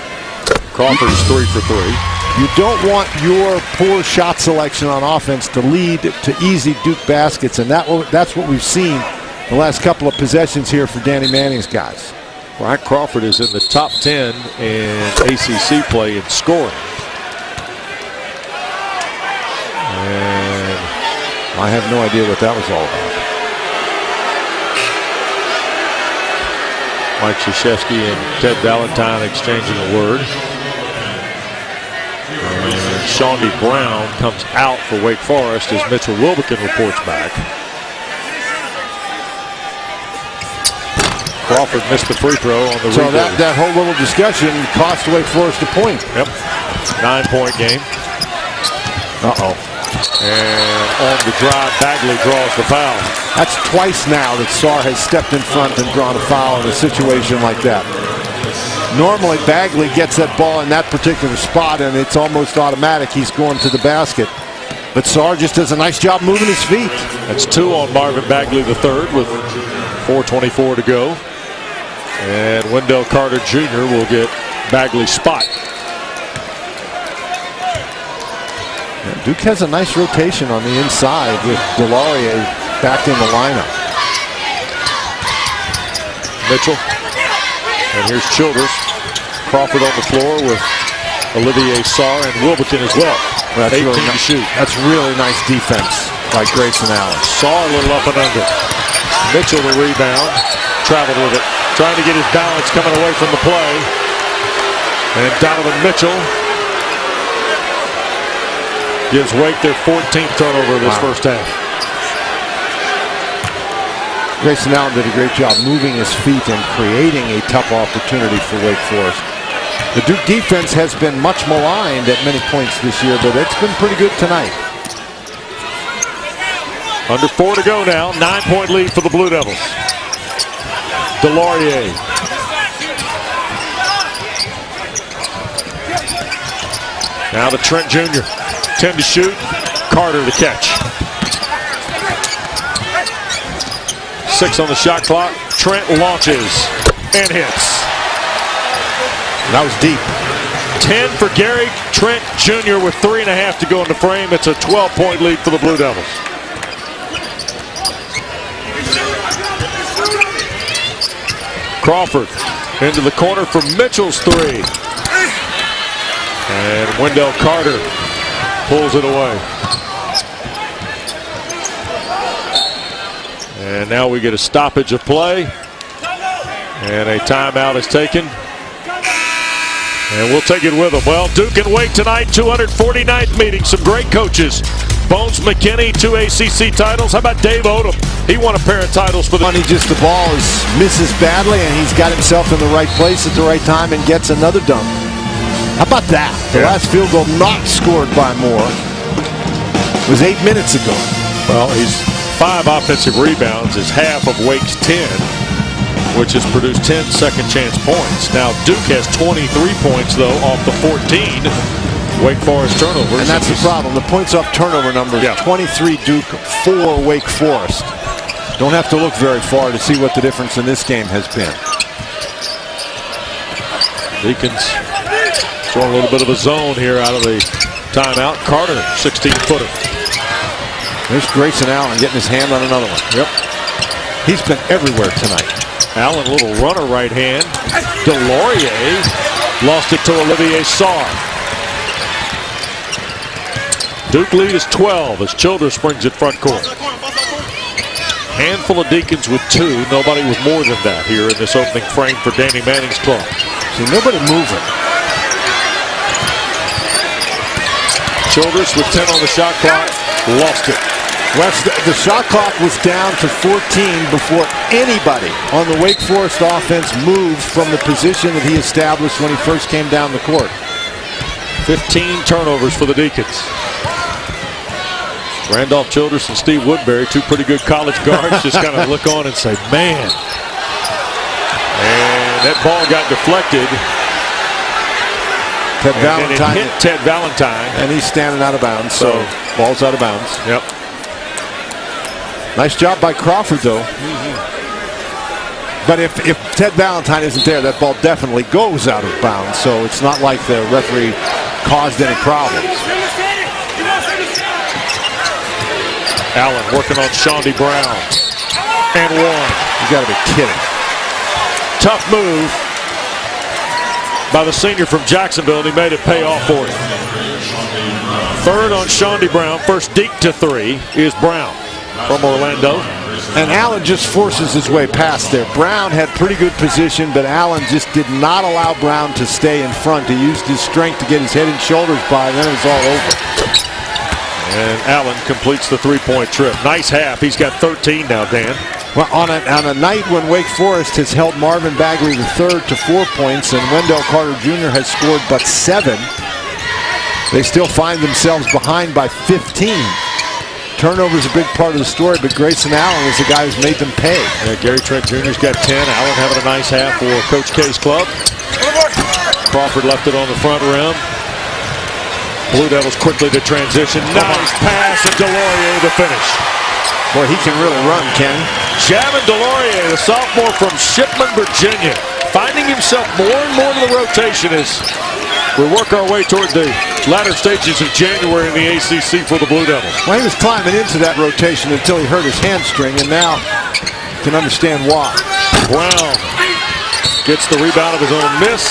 Crawford's 3 for 3. You don't want your poor shot selection on offense to lead to easy Duke baskets, and that's what we've seen the last couple of possessions here for Danny Manning's guys. Bryant Crawford is in the top 10 in ACC play in scoring. And I have no idea what that was all about. Mike Krzyzewski and Ted Valentine exchanging a word. And Shawnee Brown comes out for Wake Forest as Mitchell Wilbekin reports back. Crawford missed the free throw on the So that whole little discussion cost Wake Forest a point. Yep. 9-point game. Uh-oh. And on the drive, Bagley draws the foul. That's twice now that Sarr has stepped in front and drawn a foul in a situation like that. Normally, Bagley gets that ball in that particular spot, and it's almost automatic. He's going to the basket. But Sarr just does a nice job moving his feet. That's 2 on Marvin Bagley III with 4:24 to go. And Wendell Carter Jr. will get Bagley's spot. Yeah, Duke has a nice rotation on the inside with Delarier back in the lineup. Mitchell. And here's Childers. Crawford on the floor with Olivier Sarr and Wilbekin as well. That's 18 really to shoot. That's really nice defense by Grayson Allen. Sarr a little up and under. Mitchell the rebound. Traveled with it. Trying to get his balance coming away from the play. And Donovan Mitchell gives Wake their 14th turnover of this first half. Grayson Allen did a great job moving his feet and creating a tough opportunity for Wake Forest. The Duke defense has been much maligned at many points this year, but it's been pretty good tonight. Under 4 to go now. 9-point lead for the Blue Devils. Delarier. Now to Trent Jr. 10 to shoot. Carter to catch. 6 on the shot clock. Trent launches and hits. That was deep. 10 for Gary Trent Jr. with 3.5 to go in the frame. It's a 12-point lead for the Blue Devils. Crawford into the corner for Mitchell's 3. And Wendell Carter pulls it away. And now we get a stoppage of play. And a timeout is taken. And we'll take it with them. Well, Duke and Wake tonight, 249th meeting. Some great coaches. Bones McKinney, 2 ACC titles. How about Dave Odom? He won a pair of titles for the... Just the ball misses badly, and he's got himself in the right place at the right time and gets another dunk. How about that? The last field goal not scored by Moore was 8 minutes ago. Well, he's 5 offensive rebounds, is half of Wake's 10, which has produced 10 second chance points. Now, Duke has 23 points, though, off the 14 Wake Forest turnovers. And that's the problem. The points off turnover numbers, 23 Duke, 4 Wake Forest. Don't have to look very far to see what the difference in this game has been. Deacons showing a little bit of a zone here out of the timeout. Carter, 16-footer. There's Grayson Allen getting his hand on another one. Yep. He's been everywhere tonight. Allen, little runner right hand. Delorier lost it to Olivier Sarr. Duke lead is 12 as Childress brings it front court. Handful of Deacons with 2. Nobody with more than that here in this opening frame for Danny Manning's club. See, nobody moving. Childress with 10 on the shot clock. Lost it. West, the shot clock was down to 14 before anybody on the Wake Forest offense moved from the position that he established when he first came down the court. 15 turnovers for the Deacons. Randolph Childress and Steve Woodbury, 2 pretty good college guards, just kind of look on and say, man. And that ball got deflected. Ted Valentine. It hit Ted Valentine. And he's standing out of bounds, so ball's out of bounds. Yep. Nice job by Crawford, though. But if Ted Valentine isn't there, that ball definitely goes out of bounds. So it's not like the referee caused any problems. Allen working on Shawnee Brown. And 1. You got to be kidding. Tough move by the senior from Jacksonville, and he made it pay off for him. 3rd on Shawnee Brown. First deke to 3 is Brown from Orlando. And Allen just forces his way past there. Brown had pretty good position, but Allen just did not allow Brown to stay in front. He used his strength to get his head and shoulders by, and then it was all over. And Allen completes the 3-point trip. Nice half. He's got 13 now, Dan. Well, on a night when Wake Forest has held Marvin Bagley III to 4 points and Wendell Carter Jr. has scored but 7, they still find themselves behind by 15. Turnover is a big part of the story, but Grayson Allen is the guy who's made them pay. Yeah, Gary Trent Jr.'s got 10. Allen having a nice half for Coach K's club. Crawford left it on the front rim. Blue Devils quickly to transition. Nice pass of Delorier to finish. Boy, he can really run, Ken. Javin Delorier, the sophomore from Shipman, Virginia, finding himself more and more in the rotation as we work our way toward the latter stages of January in the ACC for the Blue Devils. Well, he was climbing into that rotation until he hurt his hamstring, and now you can understand why. Brown gets the rebound of his own miss.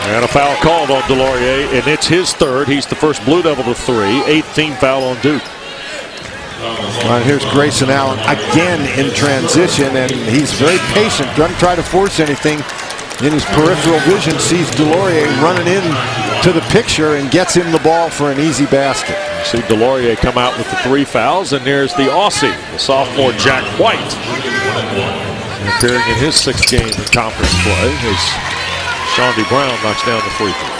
And a foul called on Delorier, and it's his 3rd. He's the first Blue Devil to 3. 8th team foul on Duke. All right, here's Grayson Allen again in transition, and he's very patient. Doesn't try to force anything. In his peripheral vision, sees Delorier running in to the picture and gets him the ball for an easy basket. You see Delorier come out with the 3 fouls, and there's the Aussie, the sophomore Jack White, appearing in his 6th game in conference play as Shawnee Brown knocks down the free throw.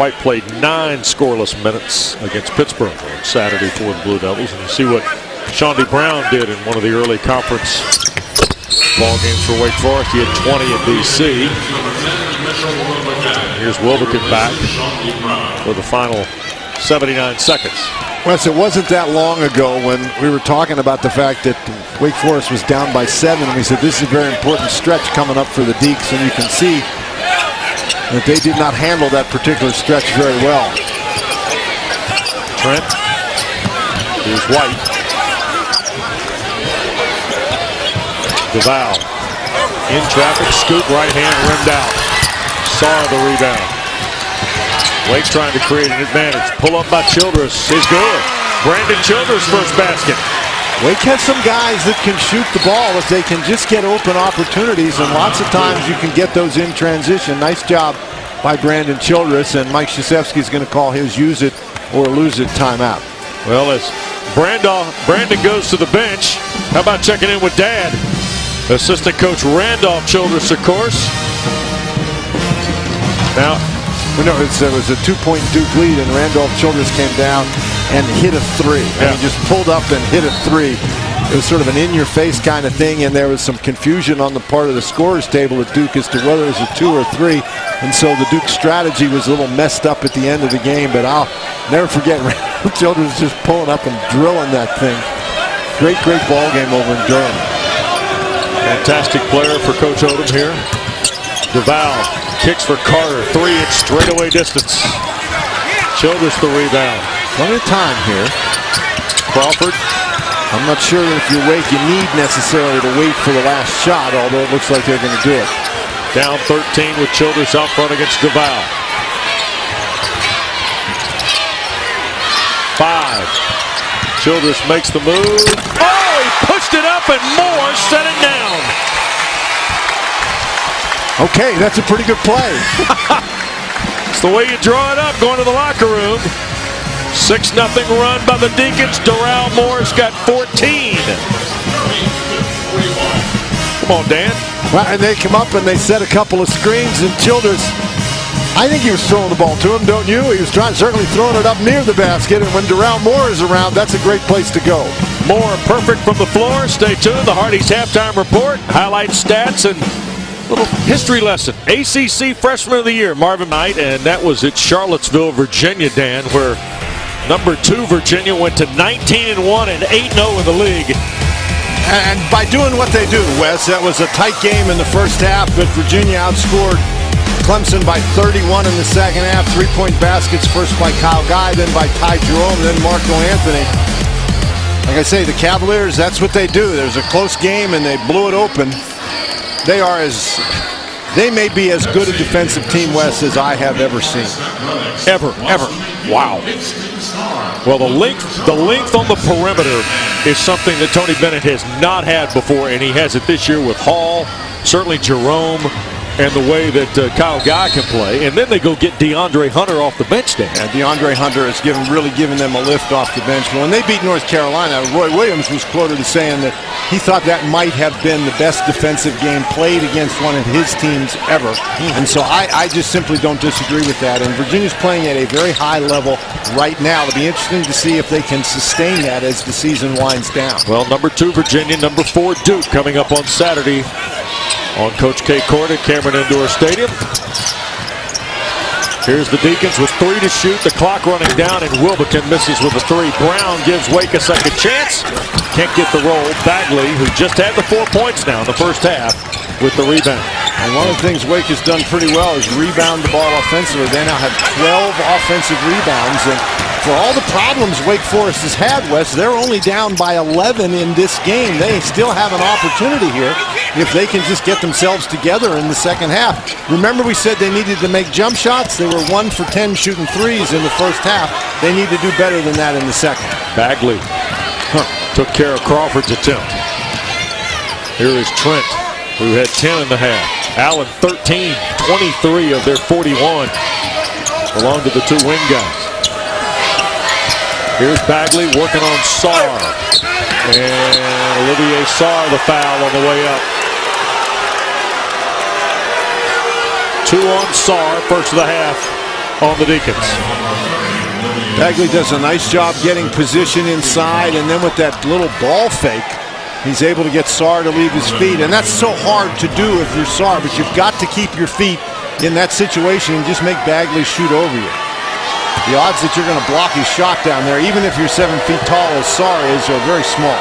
White played 9 scoreless minutes against Pittsburgh on Saturday for the Blue Devils, and you see what Shawnee Brown did in one of the early conference ball games for Wake Forest. He had 20 in D.C. Here's Wilbekin back for the final 79 seconds. Wes, it wasn't that long ago when we were talking about the fact that Wake Forest was down by 7, and we said this is a very important stretch coming up for the Deacs, and you can see that they did not handle that particular stretch very well. Trent. Here's White. DeVal. In traffic, scoop right hand, rimmed out. Saw the rebound. Wake's trying to create an advantage. Pull up by Childress is good. Brandon Childress first basket. Wake has some guys that can shoot the ball if they can just get open opportunities, and lots of times you can get those in transition. Nice job by Brandon Childress, and Mike Krzyzewski is going to call his use it or lose it timeout. Well, as Brandon goes to the bench, how about checking in with Dad? Assistant coach Randolph Childress, of course. Now, no, it was a 2-point Duke lead, and Randolph Childress came down and hit a 3. And he just pulled up and hit a 3. It was sort of an in-your-face kind of thing, and there was some confusion on the part of the scorers table at Duke as to whether it was a 2 or 3. And so the Duke strategy was a little messed up at the end of the game. But I'll never forget Randall Childress just pulling up and drilling that thing. Great ball game over in Durham. Fantastic player for Coach Odom here. Duval kicks for Carter. 3-inch straightaway distance. Childress the rebound. Plenty of time here. Crawford. I'm not sure that if you're awake, you need necessarily to wait for the last shot, although it looks like they're going to do it. Down 13 with Childress out front against Duval. 5. Childress makes the move. Oh, he pushed it up and Moore set it down. Okay, that's a pretty good play. It's the way you draw it up going to the locker room. 6-0 run by the Deacons. Darrell Moore's got 14. Come on, Dan. Well, and they come up and they set a couple of screens, and Childress, I think he was throwing the ball to him, don't you? He was certainly throwing it up near the basket, and when Darrell Moore is around, that's a great place to go. Moore perfect from the floor. Stay tuned. The Hardy's halftime report, highlight stats, and little history lesson. ACC Freshman of the Year, Marvin Knight, and that was at Charlottesville, Virginia, Dan, where number 2 Virginia went to 19-1 and 8-0 in the league. And by doing what they do, Wes, that was a tight game in the first half, but Virginia outscored Clemson by 31 in the second half. 3-point baskets, first by Kyle Guy, then by Ty Jerome, then Marco Anthony. Like I say, the Cavaliers, that's what they do. There's a close game and they blew it open. They may be as good a defensive team, Wes, as I have ever seen. Ever. Wow. Well, the length on the perimeter is something that Tony Bennett has not had before, and he has it this year with Hall, certainly Jerome, and the way that Kyle Guy can play. And then they go get DeAndre Hunter off the bench, Dan. Yeah, DeAndre Hunter has really given them a lift off the bench. When they beat North Carolina, Roy Williams was quoted as saying that he thought that might have been the best defensive game played against one of his teams ever. And so I just simply don't disagree with that. And Virginia's playing at a very high level right now. It'll be interesting to see if they can sustain that as the season winds down. Well, number 2 Virginia, number 4 Duke coming up on Saturday on Coach K Court at Cameron Indoor Stadium. Here's the Deacons with 3 to shoot. The clock running down, and Wilbekin misses with a 3. Brown gives Wake a second chance. Can't get the roll. Bagley, who just had the 4 points now in the first half, with the rebound. And one of the things Wake has done pretty well is rebound the ball offensively. They now have 12 offensive rebounds, and for all the problems Wake Forest has had, Wes, they're only down by 11 in this game. They still have an opportunity here if they can just get themselves together in the second half. Remember, we said they needed to make jump shots. They were 1 for 10 shooting threes in the first half. They need to do better than that in the second. Bagley took care of Crawford's attempt. Here is Trent, who had 10 in the half. Allen 13, 23 of their 41 belong to the 2 wing guys. Here's Bagley working on Sarr. And Olivier Sarr the foul on the way up. 2 on Sarr, first of the half on the Deacons. Bagley does a nice job getting position inside, and then with that little ball fake, he's able to get Sarr to leave his feet. And that's so hard to do if you're Sarr, but you've got to keep your feet in that situation and just make Bagley shoot over you. The odds that you're going to block his shot down there, even if you're 7 feet tall as Sarr is, are very small.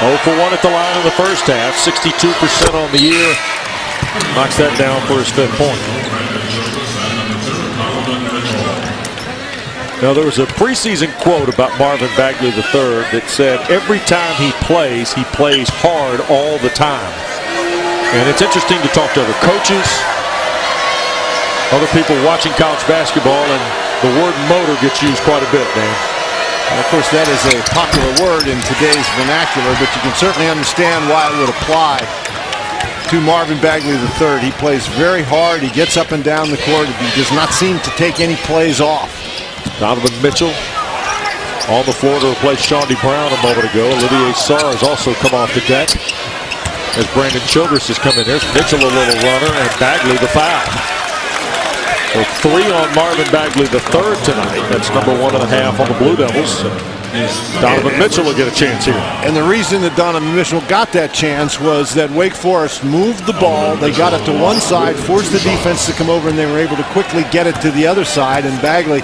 0 for 1 at the line in the first half, 62% on the year. Knocks that down for his 5th point. Now, there was a preseason quote about Marvin Bagley III that said every time he plays hard all the time. And it's interesting to talk to other coaches, other people watching college basketball, and the word motor gets used quite a bit, Dan. And of course, that is a popular word in today's vernacular, but you can certainly understand why it would apply to Marvin Bagley III. He plays very hard. He gets up and down the court. He does not seem to take any plays off. Donovan Mitchell on the floor to replace Shawnee Brown a moment ago. Olivier Sarr has also come off the deck as Brandon Childress has come in. There's Mitchell, a little runner, and Bagley the foul. So 3 on Marvin Bagley III tonight. That's number 1 and a half on the Blue Devils. Donovan Mitchell will get a chance here. And the reason that Donovan Mitchell got that chance was that Wake Forest moved the ball. They got it to one side, forced the defense to come over, and they were able to quickly get it to the other side. And Bagley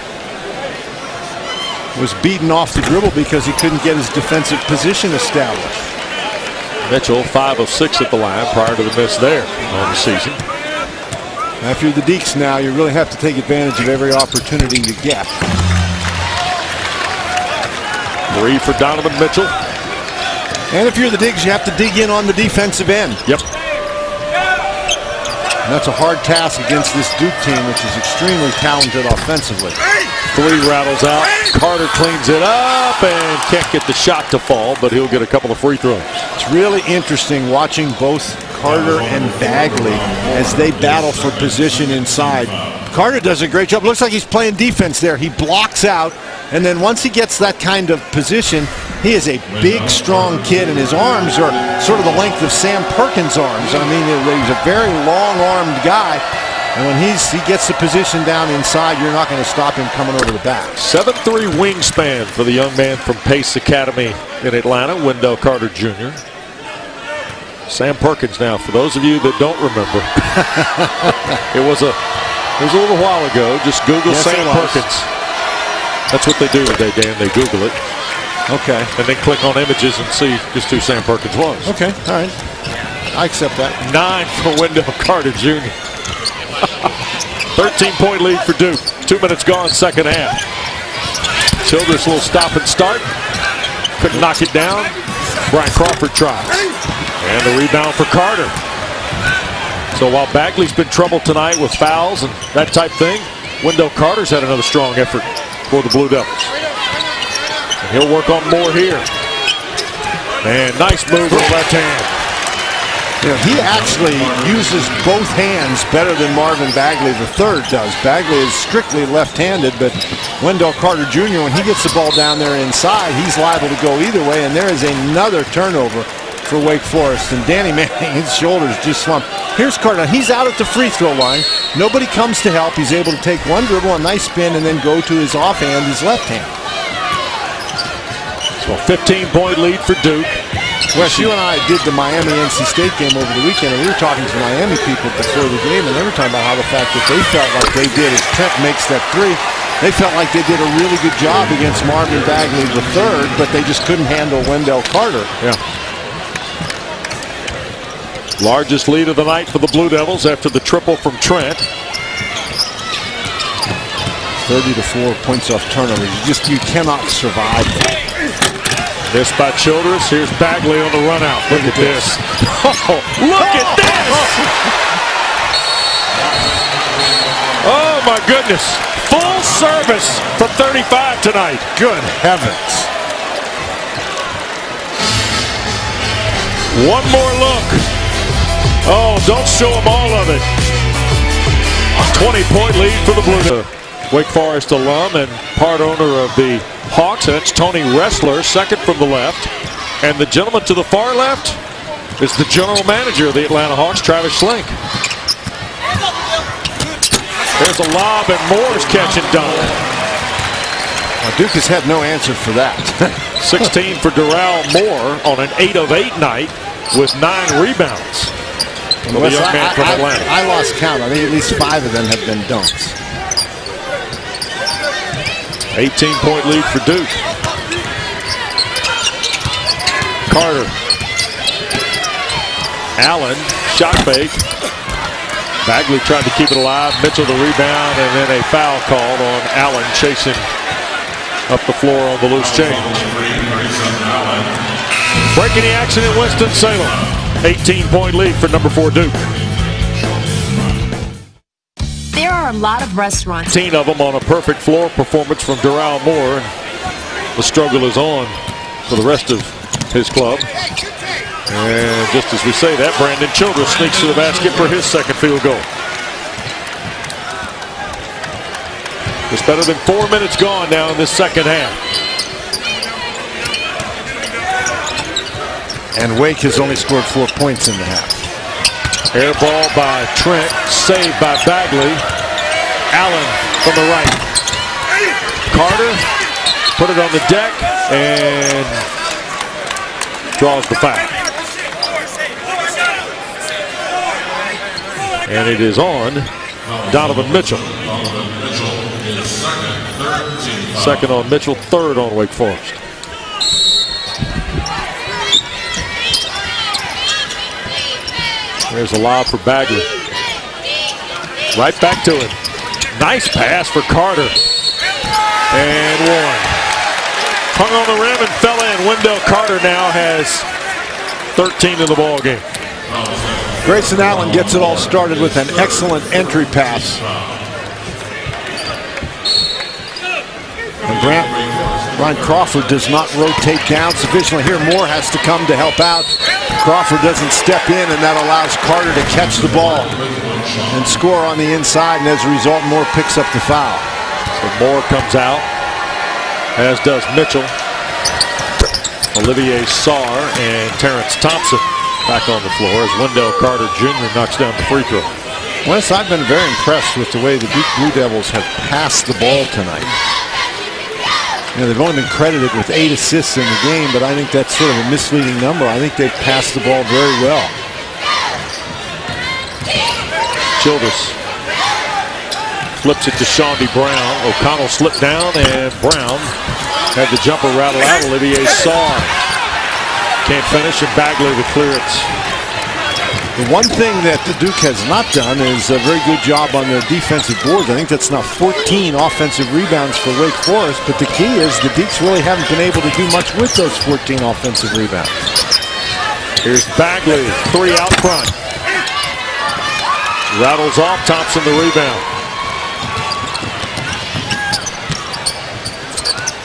was beaten off the dribble because he couldn't get his defensive position established. Mitchell 5 of 6 at the line prior to the miss there on the season. If you're the Deeks now, you really have to take advantage of every opportunity you get. 3 for Donovan Mitchell. And if you're the Digs, you have to dig in on the defensive end. Yep. And that's a hard task against this Duke team, which is extremely talented offensively. 3 rattles out. Carter cleans it up and can't get the shot to fall, but he'll get a couple of free throws. It's really interesting watching both Carter and Bagley as they battle for position inside. Carter does a great job. Looks like he's playing defense there. He blocks out, and then once he gets that kind of position, he is a big, strong kid, and his arms are sort of the length of Sam Perkins' arms. I mean, he's a very long-armed guy, and when he gets the position down inside, you're not going to stop him coming over the back. 7'3" wingspan for the young man from Pace Academy in Atlanta, Wendell Carter Jr. Sam Perkins now, for those of you that don't remember, it was a little while ago. Just Google Sam Perkins. That's what they do today, Dan. They Google it. Okay. And then click on images and see just who Sam Perkins was. Okay, all right. I accept that. 9 for Wendell Carter Jr. 13-point lead for Duke. 2 minutes gone, second half. Childress will stop and start. Couldn't knock it down. Brian Crawford tries. And the rebound for Carter. So while Bagley's been troubled tonight with fouls and that type thing, Wendell Carter's had another strong effort for the Blue Devils. And he'll work on more here. And nice move with left hand. You know, he actually uses both hands better than Marvin Bagley III does. Bagley is strictly left-handed, but Wendell Carter Jr., when he gets the ball down there inside, he's liable to go either way, and there is another turnover for Wake Forest. And Danny Manning, his shoulders just slumped. Here's Carter. He's out at the free throw line. Nobody comes to help. He's able to take one dribble, a nice spin, and then go to his offhand, his left hand. So a 15-point lead for Duke. Wes, you and I did the Miami-NC State game over the weekend, and we were talking to Miami people before the game, and they were talking about how the fact that they felt like they did, as Trent makes that three, they felt like they did a really good job against Marvin Bagley III, but they just couldn't handle Wendell Carter. Yeah. Largest lead of the night for the Blue Devils after the triple from Trent. 30-4 points off turnovers. You cannot survive that. This by Childress. Here's Bagley on the run out. Look at this. Oh, look at this! Oh my goodness. Full service from 35 tonight. Good heavens. One more look. Oh, don't show them all of it. 20-point lead for the Blue Devils. Wake Forest alum and part owner of the Hawks. That's Tony Ressler, second from the left. And the gentleman to the far left is the general manager of the Atlanta Hawks, Travis Schlenk. There's a lob, and Moore's catch and dunk. Well, Duke has had no answer for that. 16 for Darrell Moore on an 8 of 8 night with 9 rebounds. The young man from Atlanta. I lost count. I think at least 5 of them have been dunks. 18-point lead for Duke. Carter. Allen, shot fake. Bagley tried to keep it alive. Mitchell the rebound, and then a foul called on Allen chasing up the floor on the loose change. Breaking the action in Winston-Salem. 18-point lead for number 4 Duke. There are a lot of restaurants. 10 of them on a perfect floor performance from Darrell Moore. And the struggle is on for the rest of his club. And just as we say that, Brandon Childress sneaks to the basket for his second field goal. It's better than 4 minutes gone now in this second half. And Wake has only scored 4 points in the half. Air ball by Trent, saved by Bagley. Allen from the right. Carter put it on the deck, and draws the foul. And it is on Donovan Mitchell. Second on Mitchell, third on Wake Forest. There's a lob for Bagley. Right back to him. Nice pass for Carter. And one. Hung on the rim and fell in. Wendell Carter now has 13 in the ball game. Grayson Allen gets it all started with an excellent entry pass. And Brian Crawford does not rotate down sufficiently. Here Moore has to come to help out. Crawford doesn't step in, and that allows Carter to catch the ball and score on the inside, and as a result, Moore picks up the foul. So Moore comes out, as does Mitchell. Olivier Sarr and Terrence Thompson back on the floor as Wendell Carter Jr. knocks down the free throw. Wes, I've been very impressed with the way the Duke Blue Devils have passed the ball tonight. You know, they've only been credited with 8 assists in the game, but I think that's sort of a misleading number. I think they've passed the ball very well. Childress flips it to Shawnee Brown. O'Connell slipped down, and Brown had the jumper rattle out. Olivier Sarr can't finish, and Bagley the clearance. The one thing that the Duke has not done is a very good job on their defensive boards. I think that's now 14 offensive rebounds for Wake Forest, but the key is the Deeks really haven't been able to do much with those 14 offensive rebounds. Here's Bagley, 3 out front. Rattles off, Thompson the rebound.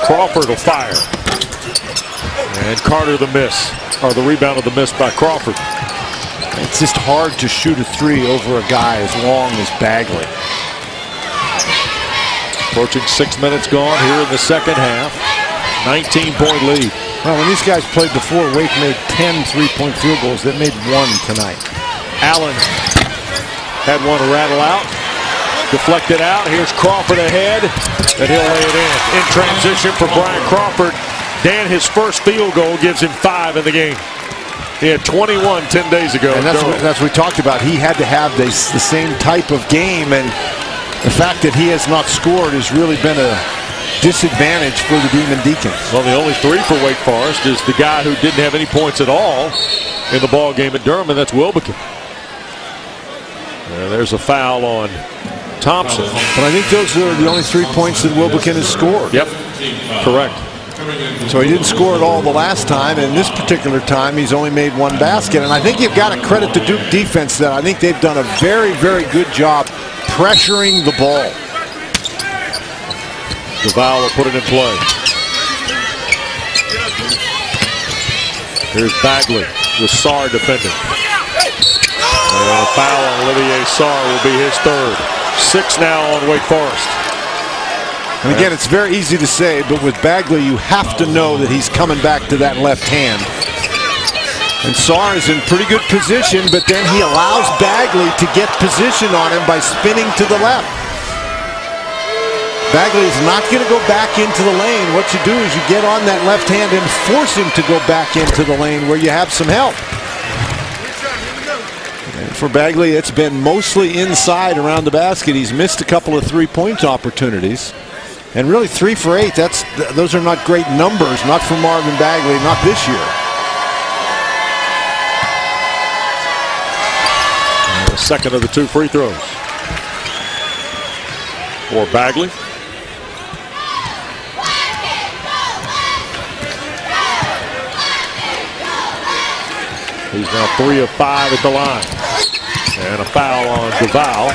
Crawford will fire. And Carter the miss, or the rebound of the miss by Crawford. It's just hard to shoot a 3 over a guy as long as Bagley. Approaching 6 minutes gone here in the second half. 19-point lead. Well, when these guys played before, Wake made 10 3-point field goals. They made 1 tonight. Allen had one to rattle out. Deflected out. Here's Crawford ahead, and he'll lay it in transition for Brian Crawford. Dan, his first field goal gives him 5 in the game. He had 21 10 days ago. And that's what we talked about. He had to have the same type of game, and the fact that he has not scored has really been a disadvantage for the Demon Deacons. Well, the only 3 for Wake Forest is the guy who didn't have any points at all in the ball game at Durham, and that's Wilbekin. And there's a foul on Thompson. But I think those are the only 3 points that Wilbekin has scored. Yep, correct. So he didn't score it all the last time, and this particular time he's only made 1 basket. And I think you've got to credit the Duke defense that I think they've done a very, very good job pressuring the ball. Duval will put it in play. Here's Bagley with Sarr defending. And a foul on Olivier Sarr will be his 3rd. 6 now on Wake Forest. And again, it's very easy to say, but with Bagley, you have to know that he's coming back to that left hand. And Sarr is in pretty good position, but then he allows Bagley to get position on him by spinning to the left. Bagley is not going to go back into the lane. What you do is you get on that left hand and force him to go back into the lane where you have some help. And for Bagley, it's been mostly inside around the basket. He's missed a couple of 3-point opportunities. And really 3 for 8, those are not great numbers, not for Marvin Bagley, not this year. And the second of the 2 free throws for Bagley. He's now 3 of 5 at the line. And a foul on Duval.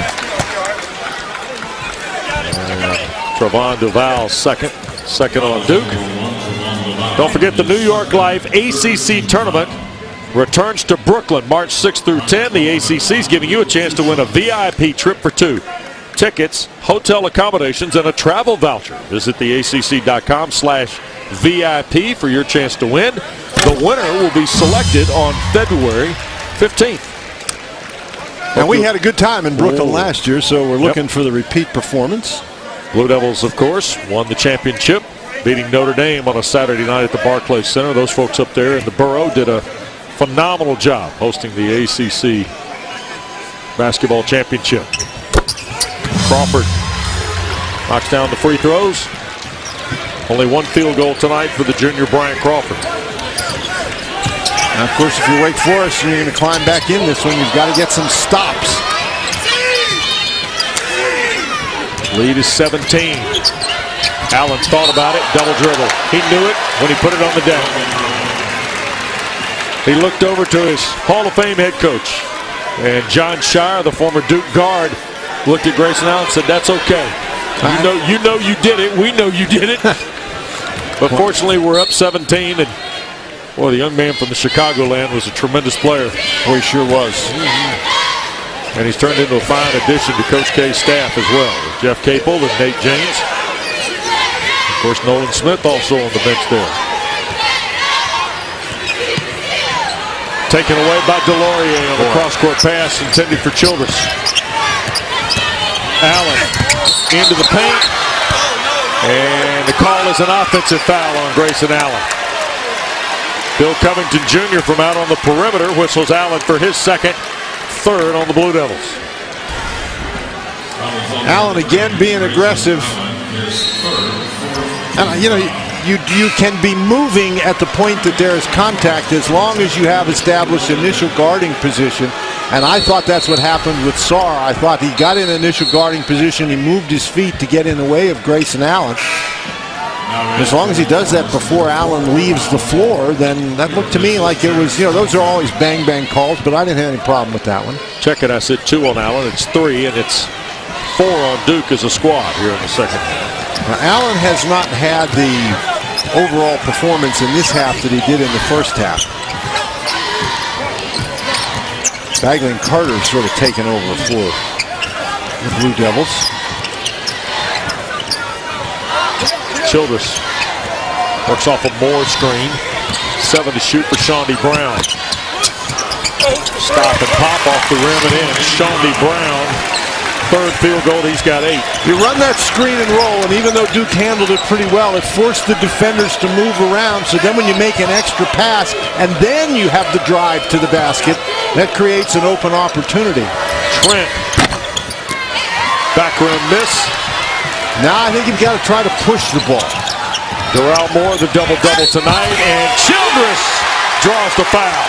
Trevon Duval second on Duke. Don't forget the New York Life ACC tournament returns to Brooklyn March 6th through 10. The ACC is giving you a chance to win a VIP trip for 2. Tickets, hotel accommodations, and a travel voucher. Visit theacc.com/VIP for your chance to win. The winner will be selected on February 15th. And we had a good time in Brooklyn last year, so we're looking for the repeat performance. Blue Devils, of course, won the championship beating Notre Dame on a Saturday night at the Barclays Center. Those folks up there in the borough did a phenomenal job hosting the ACC basketball championship. Crawford knocks down the free throws. Only one field goal tonight for the junior Brian Crawford. And of course, if you're Wake Forest and you're going to climb back in this one, you've got to get some stops. Lead is 17. Allen thought about it, double dribble. He knew it when he put it on the deck. He looked over to his Hall of Fame head coach. And John Shire, the former Duke guard, looked at Grayson Allen and said, "That's okay. You know you did it. We know you did it." But fortunately, we're up 17. And boy, the young man from the Chicagoland was a tremendous player. Boy, he sure was. And he's turned into a fine addition to Coach K's staff as well. With Jeff Capel and Nate James. Of course, Nolan Smith also on the bench there. Taken away by Delorier on the cross-court pass intended for Childress. Allen into the paint. And the call is an offensive foul on Grayson Allen. Bill Covington Jr. from out on the perimeter whistles Allen for his second, third on the Blue Devils. Allen again being aggressive. And you know, you can be moving at the point that there is contact as long as you have established initial guarding position. And I thought that's what happened with Sarr. I thought he got in initial guarding position. He moved his feet to get in the way of Grayson Allen. As long as he does that before Allen leaves the floor, then that looked to me like it was, you know, those are always bang-bang calls, but I didn't have any problem with that one. Check it, I said 2 on Allen. It's 3, and it's 4 on Duke as a squad here in the second half. Now, Allen has not had the overall performance in this half that he did in the first half. Bagley and Carter sort of taken over for the Blue Devils. Childress works off a Moore screen. 7 to shoot for Shawnee Brown. Stop and pop off the rim and in. Shawnee Brown, third field goal. He's got 8. You run that screen and roll, and even though Duke handled it pretty well, it forced the defenders to move around. So then when you make an extra pass and then you have the drive to the basket, that creates an open opportunity. Trent. Back rim miss. Now I think you've got to try to push the ball. Darrell Moore, the double-double tonight, and Childress draws the foul.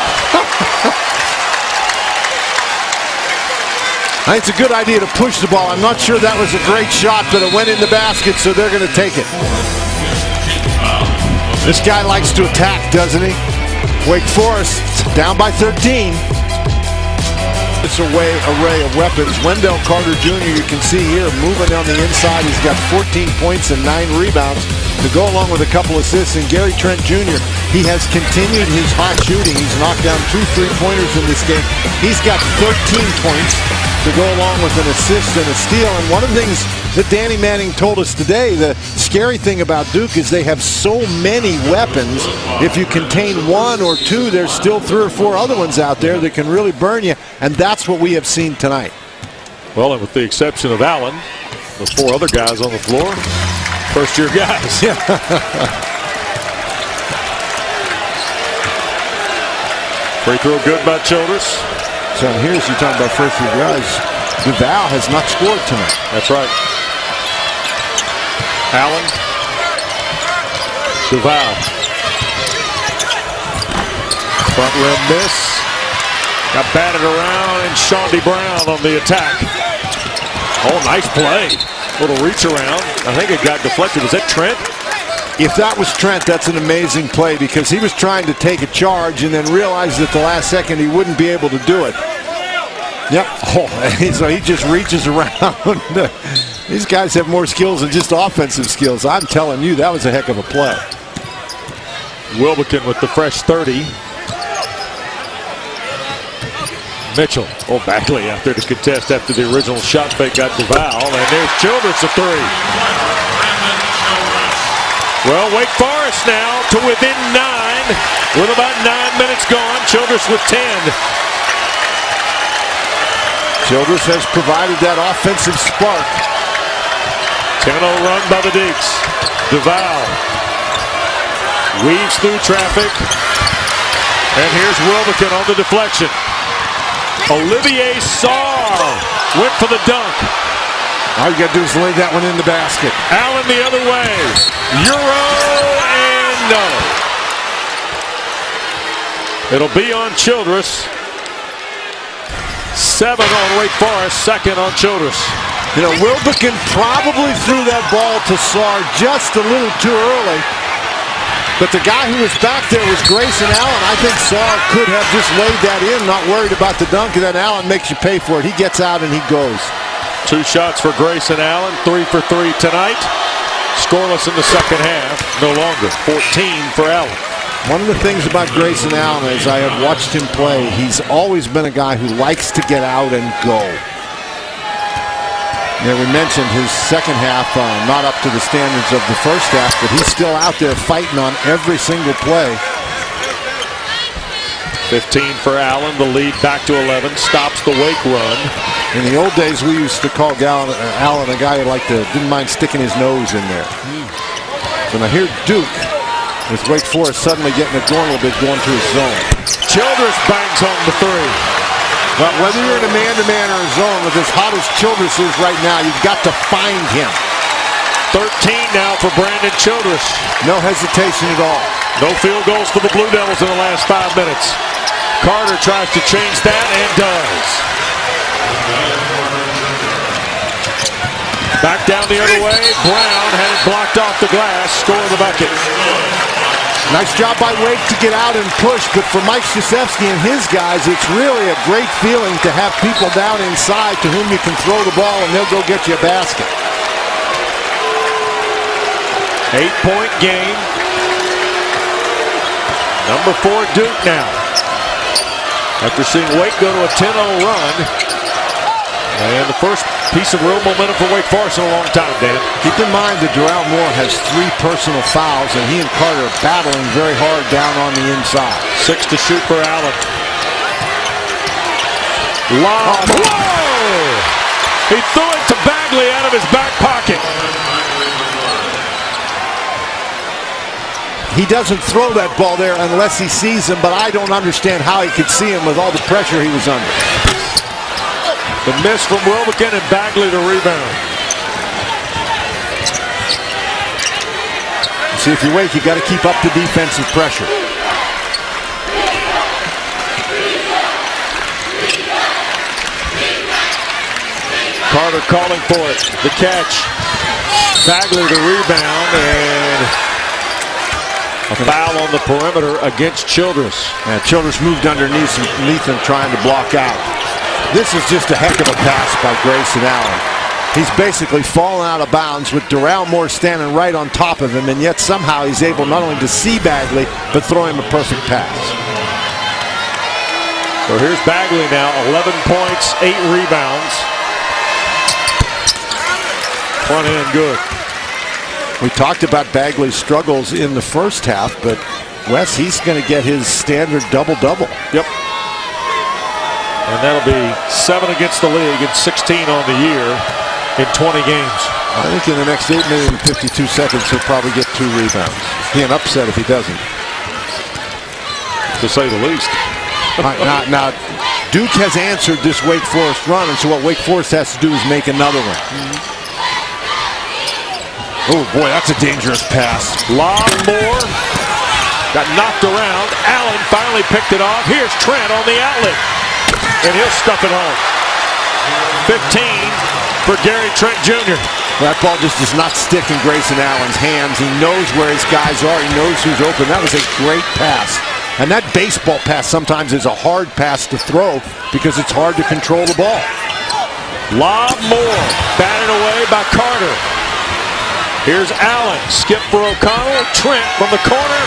I think it's a good idea to push the ball. I'm not sure that was a great shot, but it went in the basket, so they're going to take it. This guy likes to attack, doesn't he? Wake Forest down by 13. It's an array of weapons. Wendell Carter Jr., you can see here, moving on the inside. He's got 14 points and 9 rebounds to go along with a couple assists. And Gary Trent Jr., he has continued his hot shooting. He's knocked down 2 3-pointers in this game. He's got 13 points to go along with an assist and a steal. And one of the things that Danny Manning told us today, the scary thing about Duke is they have so many weapons. If you contain 1 or 2, there's still 3 or 4 other ones out there that can really burn you. And that's what we have seen tonight. Well, and with the exception of Allen, the 4 other guys on the floor, first-year guys. Yeah. Free throw good by Childress. So here's you talking about first-year guys. Duval has not scored tonight. That's right. Allen. Duval. Front rim miss. Got batted around, and Shawnee Brown on the attack. Oh, nice play. Little reach around. I think it got deflected. Was that Trent? If that was Trent, that's an amazing play because he was trying to take a charge and then realized at the last second he wouldn't be able to do it. Yep. Oh, so he just reaches around. These guys have more skills than just offensive skills. I'm telling you, that was a heck of a play. Wilbekin with the fresh 30. Mitchell. Oh, Bagley out there to contest after the original shot fake got Duval. And there's Childress a 3. Well, Wake Forest now to within 9 with about 9 minutes gone. Childress with 10. Childress has provided that offensive spark. 10-0 run by the Deacs. Duval Weaves through traffic. And here's Wilbekin on the deflection. Olivier Sarr went for the dunk. All you got to do is lay that one in the basket. Allen the other way. Euro and no. It'll be on Childress. 7 on Wake Forest, 2nd on Childress. You know, Wilbekin probably threw that ball to Sarr just a little too early. But the guy who was back there was Grayson Allen. I think Sarr could have just laid that in, not worried about the dunk, and then Allen makes you pay for it. He gets out and he goes. 2 shots for Grayson Allen, 3 for 3 tonight. Scoreless in the second half, no longer. 14 for Allen. One of the things about Grayson Allen is I have watched him play. He's always been a guy who likes to get out and go. Yeah, we mentioned his second half not up to the standards of the first half, but he's still out there fighting on every single play. 15 for Allen, the lead back to 11, stops the Wake run. In the old days, we used to call Allen a guy who didn't mind sticking his nose in there. So now here Duke, with Wake Forest suddenly getting it going a little bit, going to his zone. Childress bangs home the 3. But whether you're in a man-to-man or a zone, with as hot as Childress is right now, you've got to find him. 13 now for Brandon Childress. No hesitation at all. No field goals for the Blue Devils in the last 5 minutes. Carter tries to change that and does. Back down the other way. Brown had it blocked off the glass. Score the bucket. Nice job by Wake to get out and push, but for Mike Krzyzewski and his guys, it's really a great feeling to have people down inside to whom you can throw the ball and they'll go get you a basket. 8-point game. Number 4 Duke now. After seeing Wake go to a 10-0 run. And the first piece of real momentum for Wake Forest in a long time, Dan. Keep in mind that Darrell Moore has 3 personal fouls, and he and Carter are battling very hard down on the inside. 6 to shoot for Allen. Lob. Whoa! He threw it to Bagley out of his back pocket. He doesn't throw that ball there unless he sees him, but I don't understand how he could see him with all the pressure he was under. The miss from Wilbekin and Bagley to rebound. See, if you're Wake, you got to keep up the defensive pressure. Carter calling for it. The catch. Bagley the rebound, and a foul on the perimeter against Childress. And Childress moved underneath him trying to block out. This is just a heck of a pass by Grayson Allen. He's basically fallen out of bounds with Darrell Moore standing right on top of him, and yet somehow he's able not only to see Bagley, but throw him a perfect pass. So here's Bagley now, 11 points, 8 rebounds. Front end good. We talked about Bagley's struggles in the first half, but Wes, he's going to get his standard double-double. Yep. And that'll be 7 against the league and 16 on the year in 20 games. I think in the next 8 minutes and 52 seconds, he'll probably get 2 rebounds. Be an upset if he doesn't. To say the least. Now, Duke has answered this Wake Forest run, and so what Wake Forest has to do is make another one. Oh, boy, that's a dangerous pass. Lob Moore. Got knocked around. Allen finally picked it off. Here's Trent on the outlet. And he'll stuff it home. 15 for Gary Trent Jr. That ball just does not stick in Grayson Allen's hands. He knows where his guys are. He knows who's open. That was a great pass. And that baseball pass sometimes is a hard pass to throw because it's hard to control the ball. Lob Moore. Batted away by Carter. Here's Allen. Skip for O'Connell. Trent from the corner.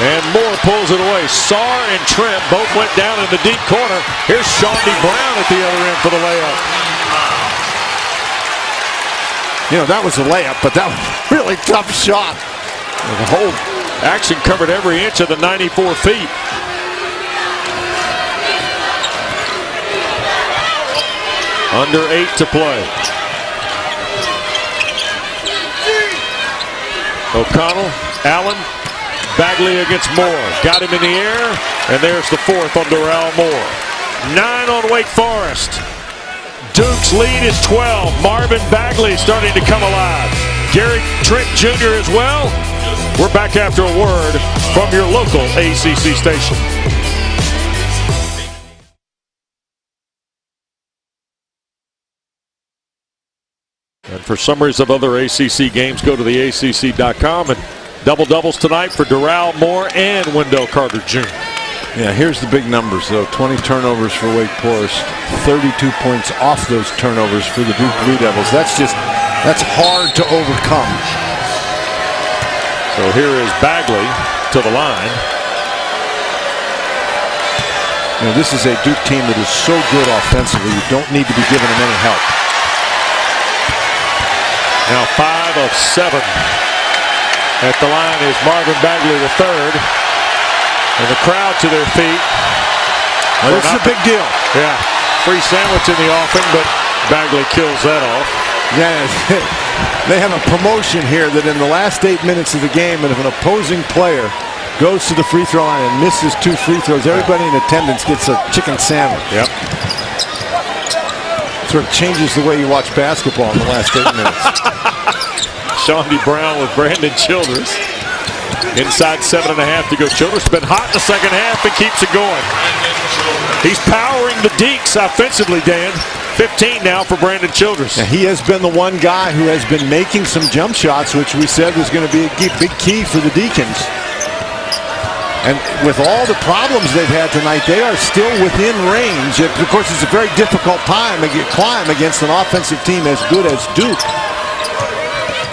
And Moore pulls it away. Sarr and Trent both went down in the deep corner. Here's Shawnee Brown at the other end for the layup. You know, that was a layup, but that was a really tough shot. The whole action covered every inch of the 94 feet. Under 8 to play. O'Connell, Allen, Bagley against Moore. Got him in the air, and there's the fourth on Darrell Moore. 9 on Wake Forest. Duke's lead is 12. Marvin Bagley starting to come alive. Gary Trent Jr. as well. We're back after a word from your local ACC station. And for summaries of other ACC games, go to theacc.com. And double-doubles tonight for Darrell Moore and Wendell Carter Jr. Yeah, here's the big numbers, though. 20 turnovers for Wake Forest, 32 points off those turnovers for the Duke Blue Devils. That's hard to overcome. So here is Bagley to the line. You know, this is a Duke team that is so good offensively, you don't need to be giving them any help. Now 5 of 7. At the line is Marvin Bagley III. And the crowd to their feet. Well, this is a big deal. Yeah. Free sandwich in the offing, but Bagley kills that off. Yeah, they have a promotion here that in the last 8 minutes of the game, and if an opposing player goes to the free throw line and misses 2 free throws, everybody in attendance gets a chicken sandwich. Yep. Sort of changes the way you watch basketball in the last 8 minutes. Shawnee Brown with Brandon Childress. Inside 7.5 to go. Childress been hot in the second half and keeps it going. He's powering the Deeks offensively, Dan. 15 now for Brandon Childress. Now, he has been the one guy who has been making some jump shots, which we said was going to be a big key for the Deacons. And with all the problems they've had tonight, they are still within range. Of course, it's a very difficult climb against an offensive team as good as Duke.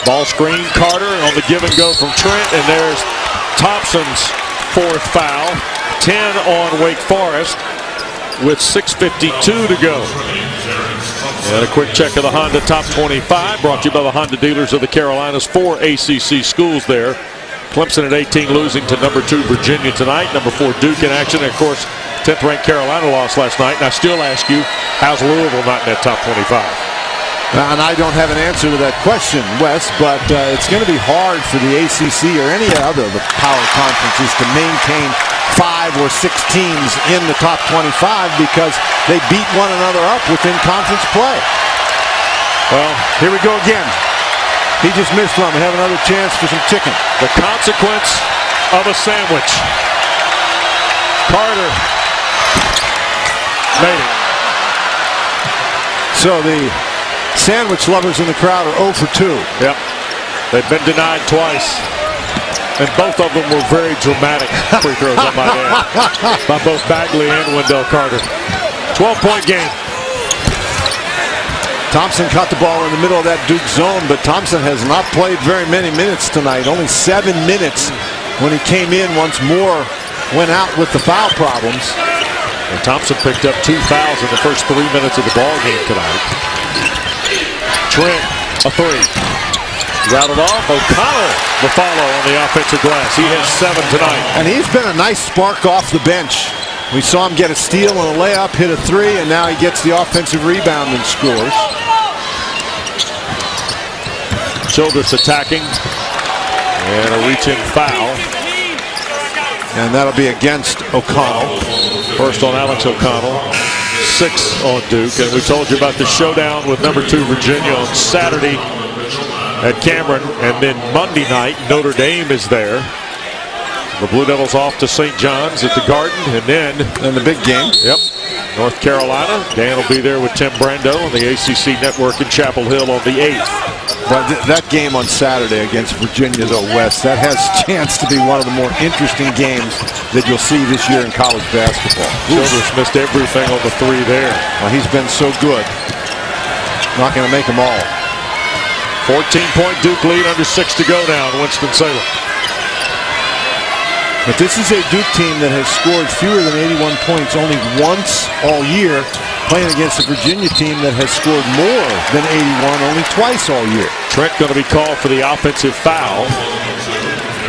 Ball screen, Carter on the give and go from Trent, and there's Thompson's 4th foul. 10 on Wake Forest with 6:52 to go. And a quick check of the Honda Top 25 brought to you by the Honda dealers of the Carolinas. 4 ACC schools there. Clemson at 18 losing to number 2 Virginia tonight. Number 4 Duke in action. And of course, 10th ranked Carolina lost last night. And I still ask you, how's Louisville not in that top 25? And I don't have an answer to that question, Wes, but it's going to be hard for the ACC or any other of the power conferences to maintain 5 or 6 teams in the top 25 because they beat one another up within conference play. Well, here we go again. He just missed one. We have another chance for some chicken. The consequence of a sandwich. Carter made it. So the sandwich lovers in the crowd are 0 for 2. Yep. They've been denied twice. And both of them were very dramatic free throws, I might add, by both Bagley and Wendell Carter. 12-point game. Thompson caught the ball in the middle of that Duke zone, but Thompson has not played very many minutes tonight. Only 7 minutes when he came in once Moore went out with the foul problems. And Thompson picked up 2 fouls in the first 3 minutes of the ball game tonight. Trent, a 3. Routed off. O'Connell, the follow on the offensive glass. He has 7 tonight. And he's been a nice spark off the bench. We saw him get a steal and a layup, hit a 3, and now he gets the offensive rebound and scores. Childress attacking. And a reach-in foul. And that'll be against O'Connell. First on Alex O'Connell. 6 on Duke. And we told you about the showdown with number 2 Virginia on Saturday at Cameron. And then Monday night, Notre Dame is there. The Blue Devils off to St. John's at the Garden, and then in the big game. Yep, North Carolina. Dan will be there with Tim Brando on the ACC Network in Chapel Hill on the 8th. But that game on Saturday against Virginia, though, West, that has a chance to be one of the more interesting games that you'll see this year in college basketball. Childress missed everything on the 3 there. Well, he's been so good. Not going to make them all. 14-point Duke lead, under 6 to go now in Winston-Salem. But this is a Duke team that has scored fewer than 81 points only once all year, playing against a Virginia team that has scored more than 81 only twice all year. Trent going to be called for the offensive foul.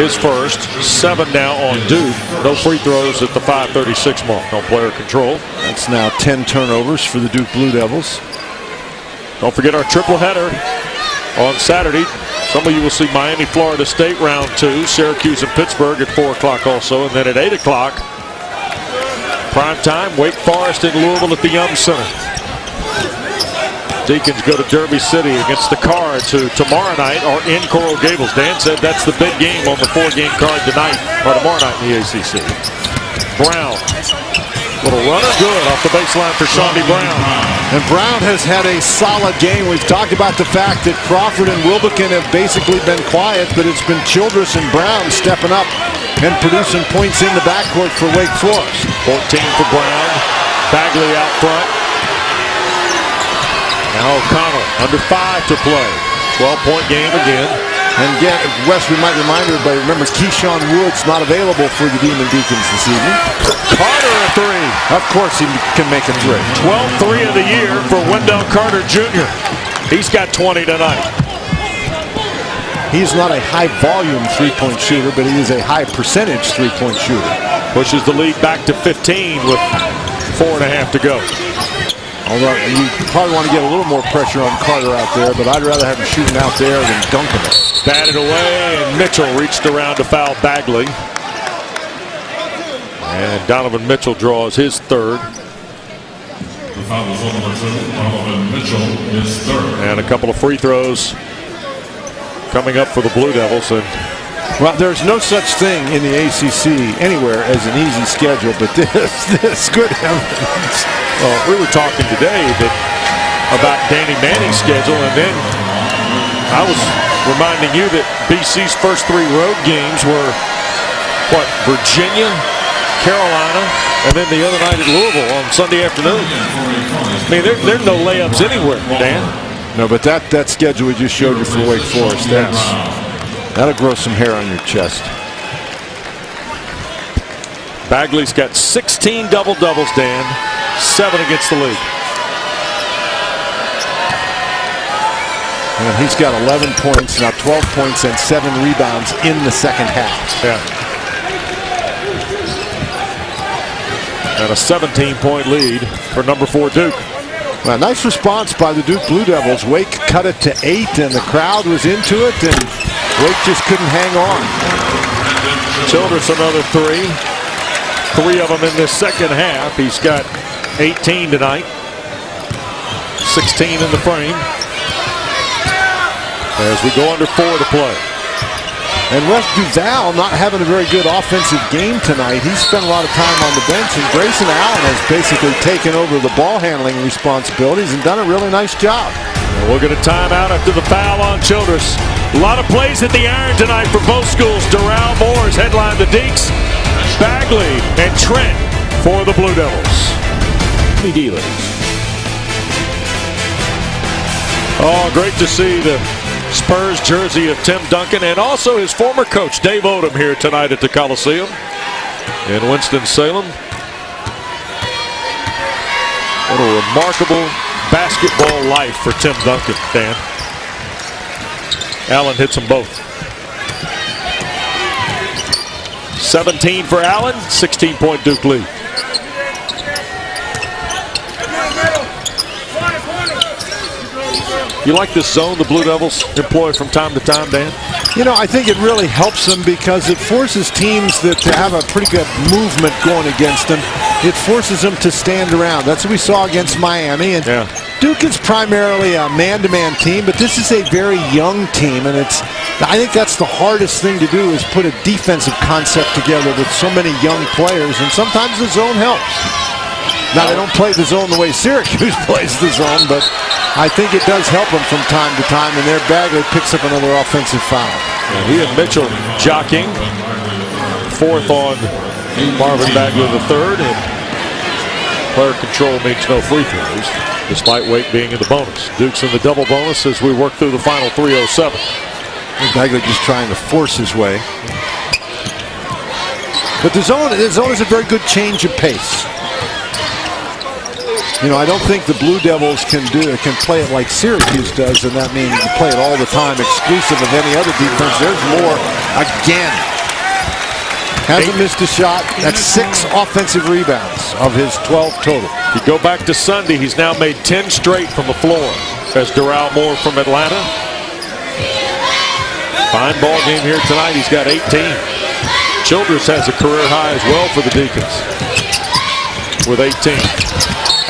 His first. 7 now on Duke. No free throws at the 5:36 mark on player control. That's now 10 turnovers for the Duke Blue Devils. Don't forget our triple header on Saturday. Some of you will see Miami, Florida State round 2, Syracuse and Pittsburgh at 4 o'clock also, and then at 8 o'clock, prime time, Wake Forest in Louisville at the Yum Center. Deacons go to Derby City against the Cards, who tomorrow night are in Coral Gables. Dan said that's the big game on the 4-game card tonight, or tomorrow night in the ACC. Brown, little runner, good off the baseline for Shawnee Brown. And Brown has had a solid game. We've talked about the fact that Crawford and Wilbekin have basically been quiet, but it's been Childress and Brown stepping up and producing points in the backcourt for Wake Forest. 14 for Brown, Bagley out front. Now O'Connell under 5 to play. 12-point game again. And again, Wes, we might remind everybody, remember Keyshawn Woods not available for the Demon Deacons this evening. Carter a 3. Of course he can make a 3. 12th 3 of the year for Wendell Carter Jr. He's got 20 tonight. He's not a high-volume three-point shooter, but he is a high-percentage three-point shooter. Pushes the lead back to 15 with 4.5 to go. Although you probably want to get a little more pressure on Carter out there, but I'd rather have him shooting out there than dunking it. Batted away, and Mitchell reached around to foul Bagley. And Donovan Mitchell draws his third. The foul is on number 2, Donovan Mitchell, his third. And a couple of free throws coming up for the Blue Devils. And well, there's no such thing in the ACC anywhere as an easy schedule, but this good evidence. Well, we were talking today about Danny Manning's schedule, and then I was reminding you that BC's first 3 road games were, what, Virginia, Carolina, and then the other night at Louisville on Sunday afternoon. I mean, there are no layups anywhere, Dan. No, but that schedule we just showed you for Wake Forest, that'll grow some hair on your chest. Bagley's got 16 double-doubles, Dan. 7 against the league. And he's got 11 points, now 12 points and 7 rebounds in the second half. Yeah. And a 17-point lead for number 4 Duke. Well, nice response by the Duke Blue Devils. Wake cut it to 8, and the crowd was into it, and Wake just couldn't hang on. Childress another 3. 3 of them in this second half. He's got 18 tonight. 16 in the frame. As we go under 4 to play. And Wes Duval not having a very good offensive game tonight. He spent a lot of time on the bench, and Grayson Allen has basically taken over the ball handling responsibilities and done a really nice job. And we'll get a timeout after the foul on Childress. A lot of plays at the iron tonight for both schools. Doral Moore has headlined the Deeks. Bagley and Trent for the Blue Devils. Oh, great to see the Spurs jersey of Tim Duncan and also his former coach Dave Odom here tonight at the Coliseum in Winston-Salem. What a remarkable basketball life for Tim Duncan, Dan. Allen hits them both. 17 for Allen, 16-point Duke lead. You like this zone the Blue Devils employ from time to time, Dan? You know, I think it really helps them because it forces teams that have a pretty good movement going against them. It forces them to stand around. That's what we saw against Miami. And yeah. Duke is primarily a man-to-man team, but this is a very young team, and I think that's the hardest thing to do is put a defensive concept together with so many young players, and sometimes the zone helps. Now, they don't play the zone the way Syracuse plays the zone, but I think it does help them from time to time, and their Bagley picks up another offensive foul. And he and Mitchell jockeying. 4th on Marvin Bagley III, and player control means no free throws, despite Wake being in the bonus. Duke's in the double bonus as we work through the final 3:07. Bagley just trying to force his way. But the zone is a very good change of pace. You know, I don't think the Blue Devils can play it like Syracuse does, and that means you play it all the time, exclusive of any other defense. There's more again. Hasn't missed a shot. That's 6 offensive rebounds of his 12 total. You go back to Sunday, he's now made 10 straight from the floor as Doral Moore from Atlanta. Fine ball game here tonight. He's got 18. Childress has a career high as well for the Deacons with 18.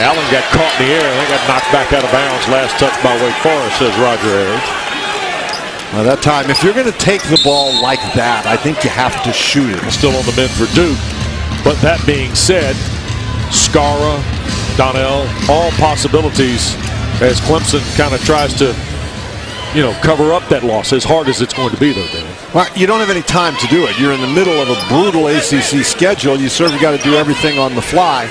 Allen got caught in the air and they got knocked back out of bounds. Last touch by Wake Forest, says Roger Ayers. Well, that time, if you're going to take the ball like that, I think you have to shoot it. Still on the mend for Duke. But that being said, Skara, Donnell, all possibilities as Clemson kind of tries to, cover up that loss, as hard as it's going to be, though, Dan. Well, you don't have any time to do it. You're in the middle of a brutal ACC schedule. You sort of got to do everything on the fly.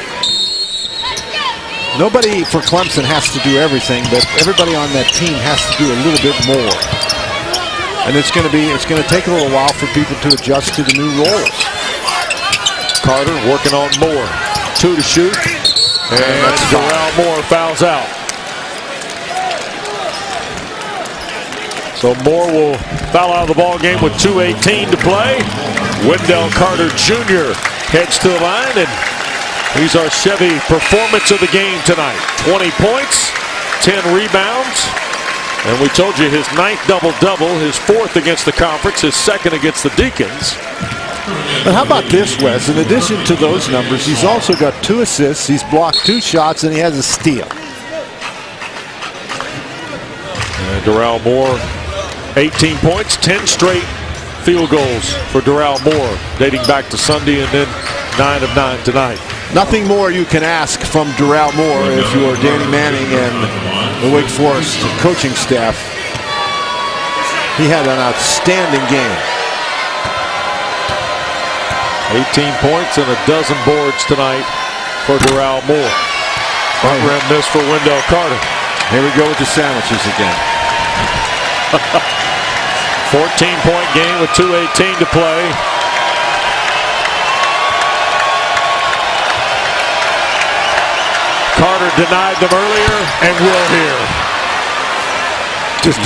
Nobody for Clemson has to do everything, but everybody on that team has to do a little bit more. And it's going to take a little while for people to adjust to the new roles. Carter working on Moore. 2 to shoot. And Darrell Moore fouls out. So Moore will foul out of the ball game with 2:18 to play. Wendell Carter Jr. heads to the line, and he's our Chevy performance of the game tonight. 20 points, 10 rebounds. And we told you his 9th double-double, his 4th against the conference, his 2nd against the Deacons. But how about this, Wes? In addition to those numbers, he's also got 2 assists, he's blocked 2 shots, and he has a steal. And Darrell Moore, 18 points, 10 straight field goals for Darrell Moore, dating back to Sunday and then 9 of 9 tonight. Nothing more you can ask from Darrell Moore if you are Danny Manning and the Wake Forest coaching staff. He had an outstanding game. 18 points and a dozen boards tonight for Darrell Moore. Front rim miss for Wendell Carter. Here we go with the sandwiches again. 14-point game with 2:18 to play. Carter denied them earlier and will here.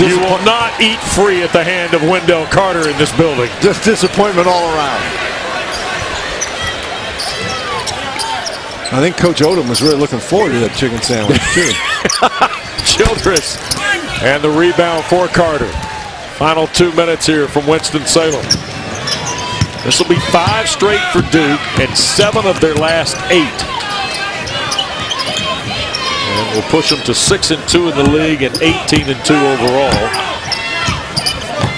You will not eat free at the hand of Wendell Carter in this building. Just disappointment all around. I think Coach Odom was really looking forward to that chicken sandwich, too. Childress and the rebound for Carter. Final 2 minutes here from Winston-Salem. This will be 5 straight for Duke and 7 of their last 8. And we'll push them to 6-2 in the league and 18-2 overall.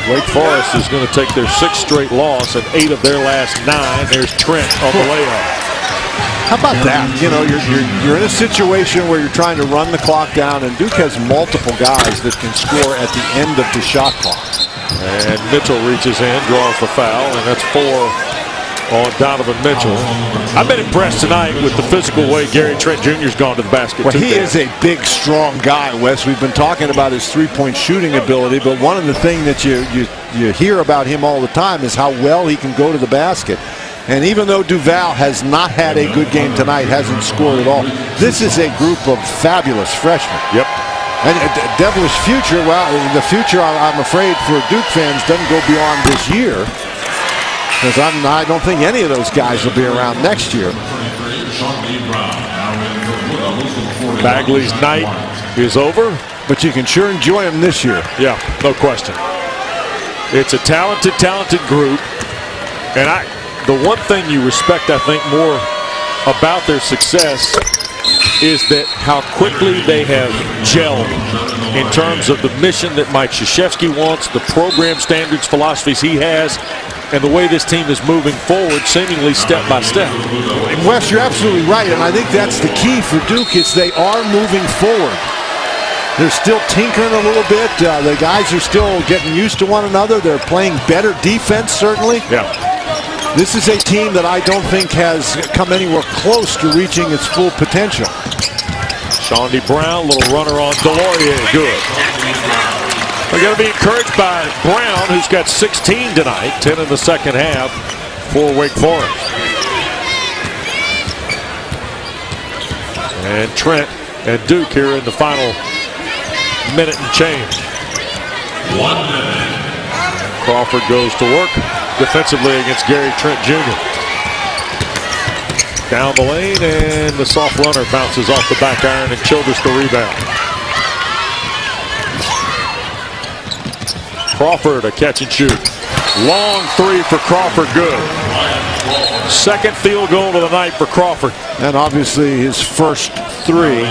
Wake Forest is going to take their 6th straight loss and 8 of their last 9. There's Trent on the layup. How about that? You're in a situation where you're trying to run the clock down, and Duke has multiple guys that can score at the end of the shot clock. And Mitchell reaches in, draws the foul, and that's 4 on Donovan Mitchell. I've been impressed tonight with the physical way Gary Trent Jr.'s gone to the basket. Well, he is a big, strong guy, Wes. We've been talking about his three-point shooting ability, but one of the things that you hear about him all the time is how well he can go to the basket. And even though Duval has not had a good game tonight, hasn't scored at all, this is a group of fabulous freshmen. Yep. And devilish future, well, the future, I'm afraid, for Duke fans doesn't go beyond this year. Because I don't think any of those guys will be around next year. Bagley's night is over. But you can sure enjoy him this year. Yeah, no question. It's a talented group. And the one thing you respect, I think, more about their success is that how quickly they have gelled in terms of the mission that Mike Krzyzewski wants, the program standards, philosophies he has, and the way this team is moving forward, seemingly step by step. Wes, you're absolutely right, and I think that's the key for Duke is they are moving forward. They're still tinkering a little bit. The guys are still getting used to one another. They're playing better defense, certainly. Yeah. This is a team that I don't think has come anywhere close to reaching its full potential. Shawnee Brown, little runner on Delorier, good. We're going to be encouraged by Brown, who's got 16 tonight, 10 in the second half for Wake Forest. And Trent and Duke here in the final minute and change. 1 minute. Crawford goes to work defensively against Gary Trent Jr. Down the lane, and the soft runner bounces off the back iron, and Childress the rebound. Crawford, a catch and shoot. Long three for Crawford, good. Second field goal of the night for Crawford. And obviously his first three.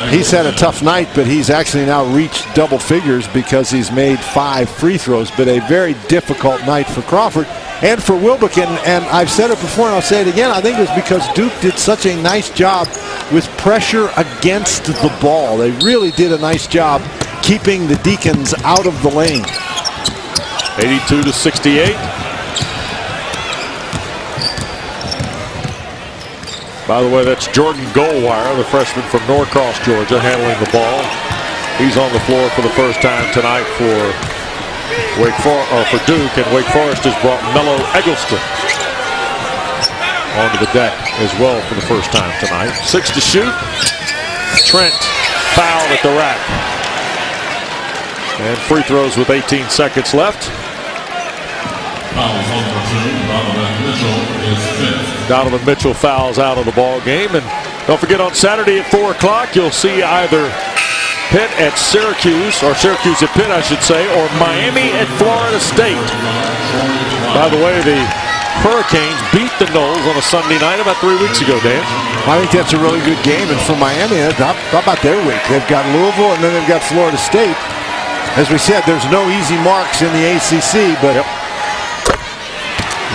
He's had a tough night, but he's actually now reached double figures because he's made 5 free throws. But a very difficult night for Crawford and for Wilbeck. And I've said it before and I'll say it again. I think it was because Duke did such a nice job with pressure against the ball. They really did a nice job keeping the Deacons out of the lane. 82-68. By the way, that's Jordan Goldwire, the freshman from Norcross, Georgia, handling the ball. He's on the floor for the first time tonight for Duke, and Wake Forest has brought Mello Eggleston onto the deck as well for the first time tonight. 6 to shoot. Trent fouled at the rack. And free throws with 18 seconds left. Donovan Mitchell fouls out of the ball game. And don't forget, on Saturday at 4 o'clock, you'll see either Pitt at Syracuse, or Syracuse at Pitt, I should say, or Miami at Florida State. By the way, the Hurricanes beat the Noles on a Sunday night about 3 weeks ago, Dan. I think that's a really good game. And for Miami, how about their week? They've got Louisville and then they've got Florida State. As we said, there's no easy marks in the ACC, but you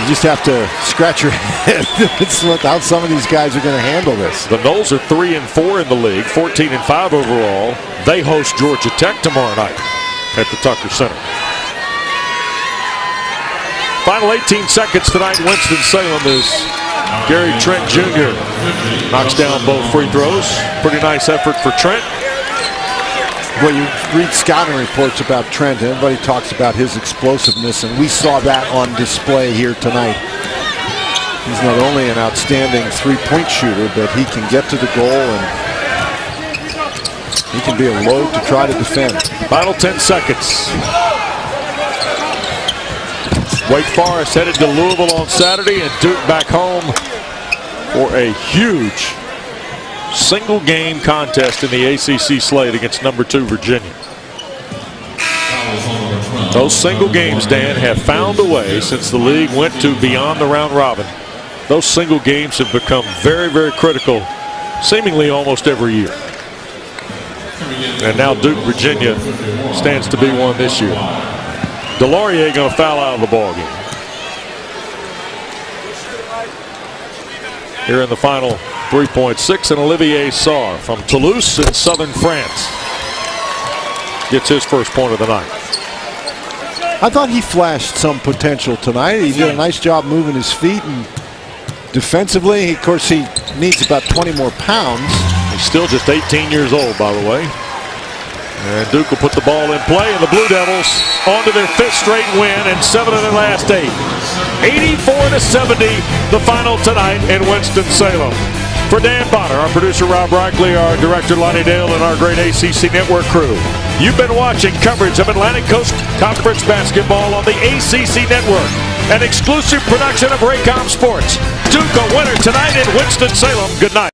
just have to scratch your head how some of these guys are going to handle this. The Noles are 3-4 in the league, 14-5 overall. They host Georgia Tech tomorrow night at the Tucker Center. Final 18 seconds tonight. Winston-Salem is Gary Trent Jr. knocks down both free throws. Pretty nice effort for Trent. Well, you read scouting reports about Trent, and everybody talks about his explosiveness, and we saw that on display here tonight. He's not only an outstanding three-point shooter, but he can get to the goal, and he can be a load to try to defend. Final 10 seconds. Wake Forest headed to Louisville on Saturday, and Duke back home for a huge single-game contest in the ACC slate against number 2 Virginia. Those single games, Dan, have found a way since the league went to beyond the round robin. Those single games have become very, very critical, seemingly almost every year. And now Duke, Virginia stands to be one this year. Delorier going to foul out of the ball game. Here in the final 3.6, and Olivier Sarr from Toulouse in southern France gets his first point of the night. I thought he flashed some potential tonight. He did a nice job moving his feet, and defensively, of course, he needs about 20 more pounds. He's still just 18 years old, by the way. And Duke will put the ball in play, and the Blue Devils on to their 5th straight win and 7 of their last 8. 84-70, the final tonight in Winston-Salem. For Dan Bonner, our producer Rob Reichley, our director Lonnie Dale, and our great ACC Network crew, you've been watching coverage of Atlantic Coast Conference basketball on the ACC Network, an exclusive production of Raycom Sports. Duke a winner tonight in Winston-Salem. Good night.